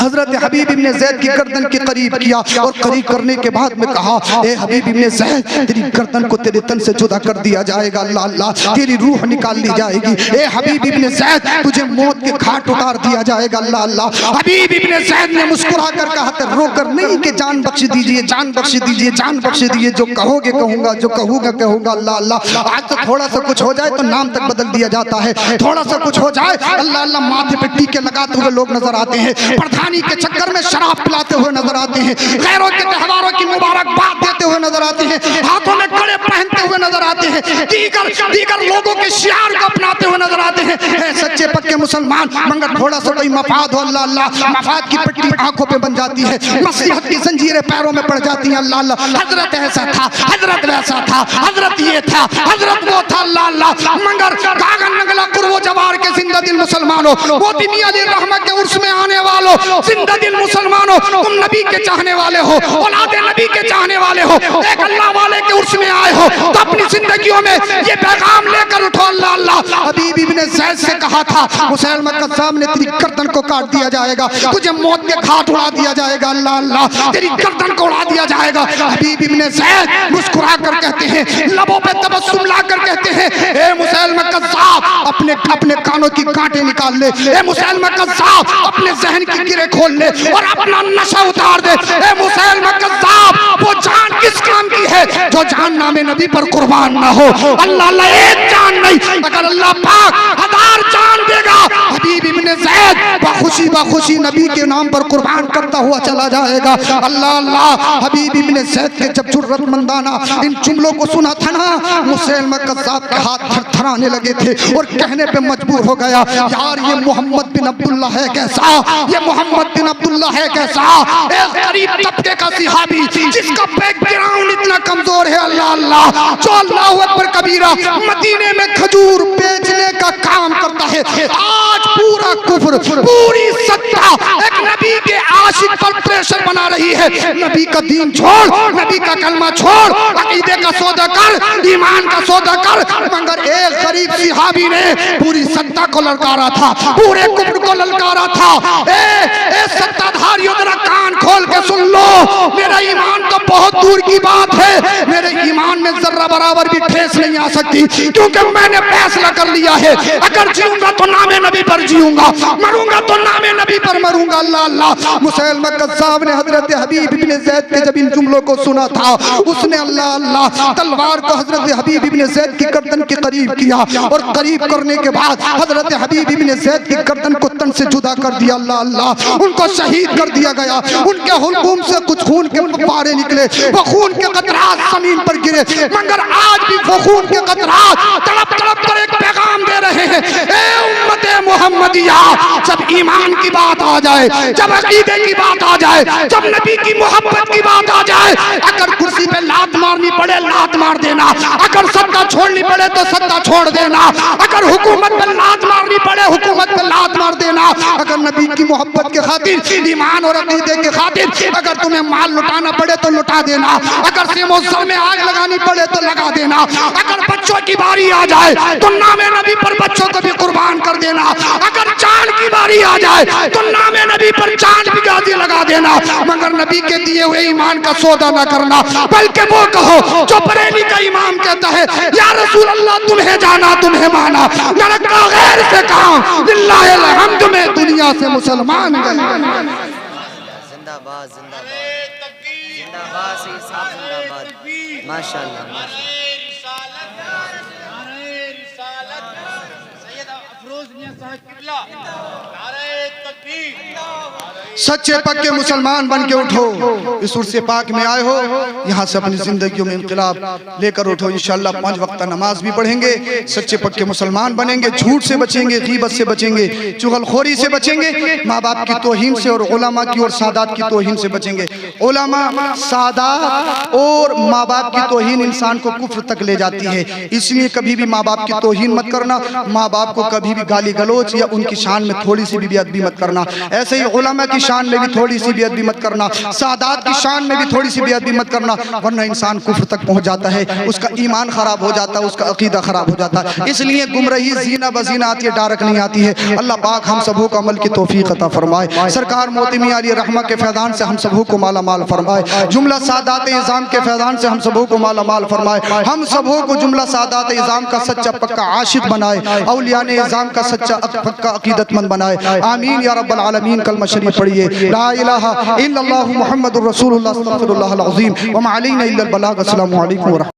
S1: हजरत हबीब इब्ने ज़ैद की गर्दन के करीब किया और करीब करने के बाद में कहा, ए हबीब इब्ने ज़ैद, तेरी गर्दन को तेरे तन से जुदा कर दिया जाएगा, अल्लाह अल्लाह, तेरी रूह निकाल ली जाएगी। ए हबीब इब्ने ज़ैद, तुझे मौत के घाट उतार दिया जाएगा, अल्लाह अल्लाह। हबीब इब्ने ज़ैद ने मुस्कुरा कर कहा, रोकर नहीं कि जान बख्श दीजिए, जान बख्श दीजिए, जान बख्श दीजिए, जो कहोगे कहूंगा, जो कहूंगा कहूंगा, अल्लाह अल्लाह। आज तो थोड़ा सा कुछ हो जाए तो नाम तक बदल दिया जाता है, थोड़ा सा कुछ हो जाए अल्लाह अल्लाह माथे पे टीके लगाते हुए लोग नजर आते हैं, प्रधानी के चक्कर में शराब पिलाते हुए नजर आते हैं, गैरों के त्योहारों की मुबारकबाद देते हुए नजर आते हैं, हाथों में कड़े पहनते हुए नजर आते हैं, दीगर लोगों के शियार को अपनाते हुए नजर आते हैं। सच्चे पक्के मुसलमान, मगर थोड़ा सा कोई मफाद हो, अल्लाह अल्लाह, मफाद की पट्टी आंखों पे बन जाती है, नसीहत की जंजीरें पैरों में पड़ जाती हैं, अल्लाह अल्लाह। हजरत ऐसा था, हजरत वैसा था, हजरत ये था, हजरत वो था, अल्लाह अल्लाह। मगर कागन नगला कुर्वो जवार के जिंदा दिल मुसलमानों, वो दिन अली रहमत के उर्स में आने वालों, जिंदा दिल मुसलमानों, तुम नबी के चाहने वाले हो, औलाद नबी के चाहने वाले हो, एक अल्लाह वाले के उर्स में आए हो, तो अपनी जिंदगियों में ये पैगाम लेकर उठो, अल्लाह अल्लाह। हबीब इब्ने ज़ैद से कहा था, मुसैलमा कज़्ज़ाब ने तेरी गर्दन को काट दिया जाएगा, तुझे मौत के घाट उड़ा दिया जाएगा, अल्लाह अल्लाह, तेरी गर्दन को उड़ा दिया जाएगा। हबीब इब्ने ज़ैद मुस्कुरा कर कहते हैं, लबों पे तबस्सुम लाकर कहते हैं, ए मुसैलमा कज़्ज़ाब, अपने कानों की कांटे निकाल ले, ए मुसैलमा कज़्ज़ाब, अपने ज़हन की गिरे खोल ले और अपना नशा उतार दे। ए मुसैलमा कज़्ज़ाब, वो जान किस काम की है जो जान नामे नबी पर कुर्बान ना हो। अल्लाह अल्लाह, एक जान नहीं, अगर अल्लाह पाक 1000 जान देगा, हबीब इब्ने ज़ैद बाखुशी नबी के नाम पर कुर्बान करता हुआ चला जाएगा। अल्लाह अल्लाह। हबीब इब्ने ज़ैद के जब जुर्रतमंदाना इन जुमलों को सुना था ना, मुसैलमा कज़्ज़ाब के हाथ थरथराने लगे थे और कहने पे मजबूर हो गया, यार ये मोहम्मद बिन अब्दुल्ला है कैसा, ये मोहम्मद बिन अब्दुल्ला है कैसा, एक गरीब तबके का सहाबी जिसका बैकग्राउंड इतना कमजोर है, अल्लाह अल्लाह, जो अल्लाह अकबर कबीरा मदीने में खजूर बेचने का काम करता है। आज पूरा कुफ्र, पूरी सत्ता एक नबी के आशिक पर प्रेशर बना रही है, नबी का दीन छोड़, नबी का कलमा छोड़, अकीदे का सौदा कर, ईमान का सौदा कर। मगर एक गरीब सहाबी ने पूरी सत्ता को ललकारा था, पूरे कुफ्र को ललकारा था। ए सत्ताधारियों, जरा कान खोल के सुन लो, मेरा ईमान तो बहुत दूर की बात है, मेरे ईमान में जर्रा बराबर भी ठेस नहीं आ सकती, क्योंकि मैंने फैसला कर लिया है, अगर जीऊंगा तो नामे नबी पर जीऊंगा, मरूंगा तो नामे नबी पर मरूंगा। अल्लाह अल्लाह। मुसैलमा कज़्ज़ाब ने हजरत हबीब इब्ने ज़ैद के जब इन जुमलों को सुना था, उसने अल्लाह अल्लाह तलवार को हजरत हबीब इब्ने ज़ैद की गर्दन के करीब किया और करीब करने के बाद हजरत हबीब इब्ने ज़ैद की गर्दन को तन से जुदा कर दिया। अल्लाह अल्लाह, उनको शहीद कर दिया गया, उनके हुल्कुम से कुछ खून के फव्वारे निकले, वो खून के कतरात जमीन पर गिरे, मगर आज भी वो खून के कतरात तड़प तड़प कर एक पैगाम दे रहे हैं, ए उम्मते मुहम्मदिया, जब ईमान की बात आ जाए, जब अकीदे की बात आ जाए, जब नबी की मोहब्बत की बात आ जाए, अगर कुर्सी पे लात मारनी पड़े लात मार देना, अगर सत्ता छोड़नी पड़े तो सत्ता छोड़ देना, अगर हुकूमत पे लात मारनी पड़े हुकूमत पे लात मार देना, अगर नबी की मोहब्बत के खातिर, ईमान और अकीदे के खातिर अगर तुम्हें माल लुटाना पड़े तो लुटा देना, अगर सिमोसर में आग लगानी पड़े तो लगा देना, अगर बच्चों की बारी आ जाए तो नामे नबी पर बच्चों को भी कुर्बान कर देना, अगर चांद की बारी आ जाए तो नामे नबी पर चांद भी गाजी लगा देना, मगर नबी के दिए हुए ईमान का सौदा न करना, बल्कि वो कहो जो बरेली का इमाम कहता है, या रसूल अल्लाह तुम्हें जाना तुम्हें माना, नरक का गैर से काम, लिल्लाहिल हम्द में दुनिया से मुसलमान गए।
S3: जिंदाबाद जिंदाबाद जिंदाबाद, सही साहब जिंदाबाद, माशाअल्लाह।
S1: सच्चे पक्के मुसलमान बन के उठो। इस उर्स पाक में आए हो, यहाँ से अपनी जिंदगियों में इनकलाब लेकर उठो। इंशाअल्लाह 5 वक्त नमाज भी पढ़ेंगे, सच्चे पक्के मुसलमान बनेंगे, झूठ से बचेंगे, गीबत से बचेंगे, चुगलखोरी से बचेंगे, माँ बाप की तौहीन से और उलमा की और सादात की तौहीन से बचेंगे। उलमा, सादात और माँ बाप की तौहीन इंसान को कुफ्र तक ले जाती है, इसलिए कभी भी माँ बाप की तौहीन मत करना। माँ बाप को कभी भी गाली गलोच या उनकी शान में थोड़ी सी भी बेअदबी मत करना। ऐसे ही उलमा की शान में भी थोड़ी सी बेअदबी मत करना, सादात की शान में भी थोड़ी सी बेअदबी मत करना, वरना इंसान कुफ्र तक पहुंच जाता है, उसका ईमान खराब हो जाता है, उसका अकीदा खराब हो जाता है। इसलिए गुमराही जीना बजीना आती है, डारक नहीं आती है। अल्लाह पाक हम सबों को अमल की तौफीक अता फरमाए। सरकार मोती मियां अली रहमा के फैजान से हम सबों को माला माल फरमाए। जुमला सादात इज़ाम के फैजान से हम सबों को माला माल फरमाए। हम सबों को जुमला सादात इज़ाम का सच्चा पक्का आशिक बनाए, औलियान इज़ाम का सच्चा पक्का अकीदतमंद बनाए। आमीन या रब्बल आलमीन। कलमा शरीफ पढ़िए, ला इलाहा इल्लल्लाहु मुहम्मदुर रसूलुल्लाह अस्तगफिरुल्लाहल अज़ीम व मा अलैना इल्लल बलाग। अस्सलामु अलैकुम व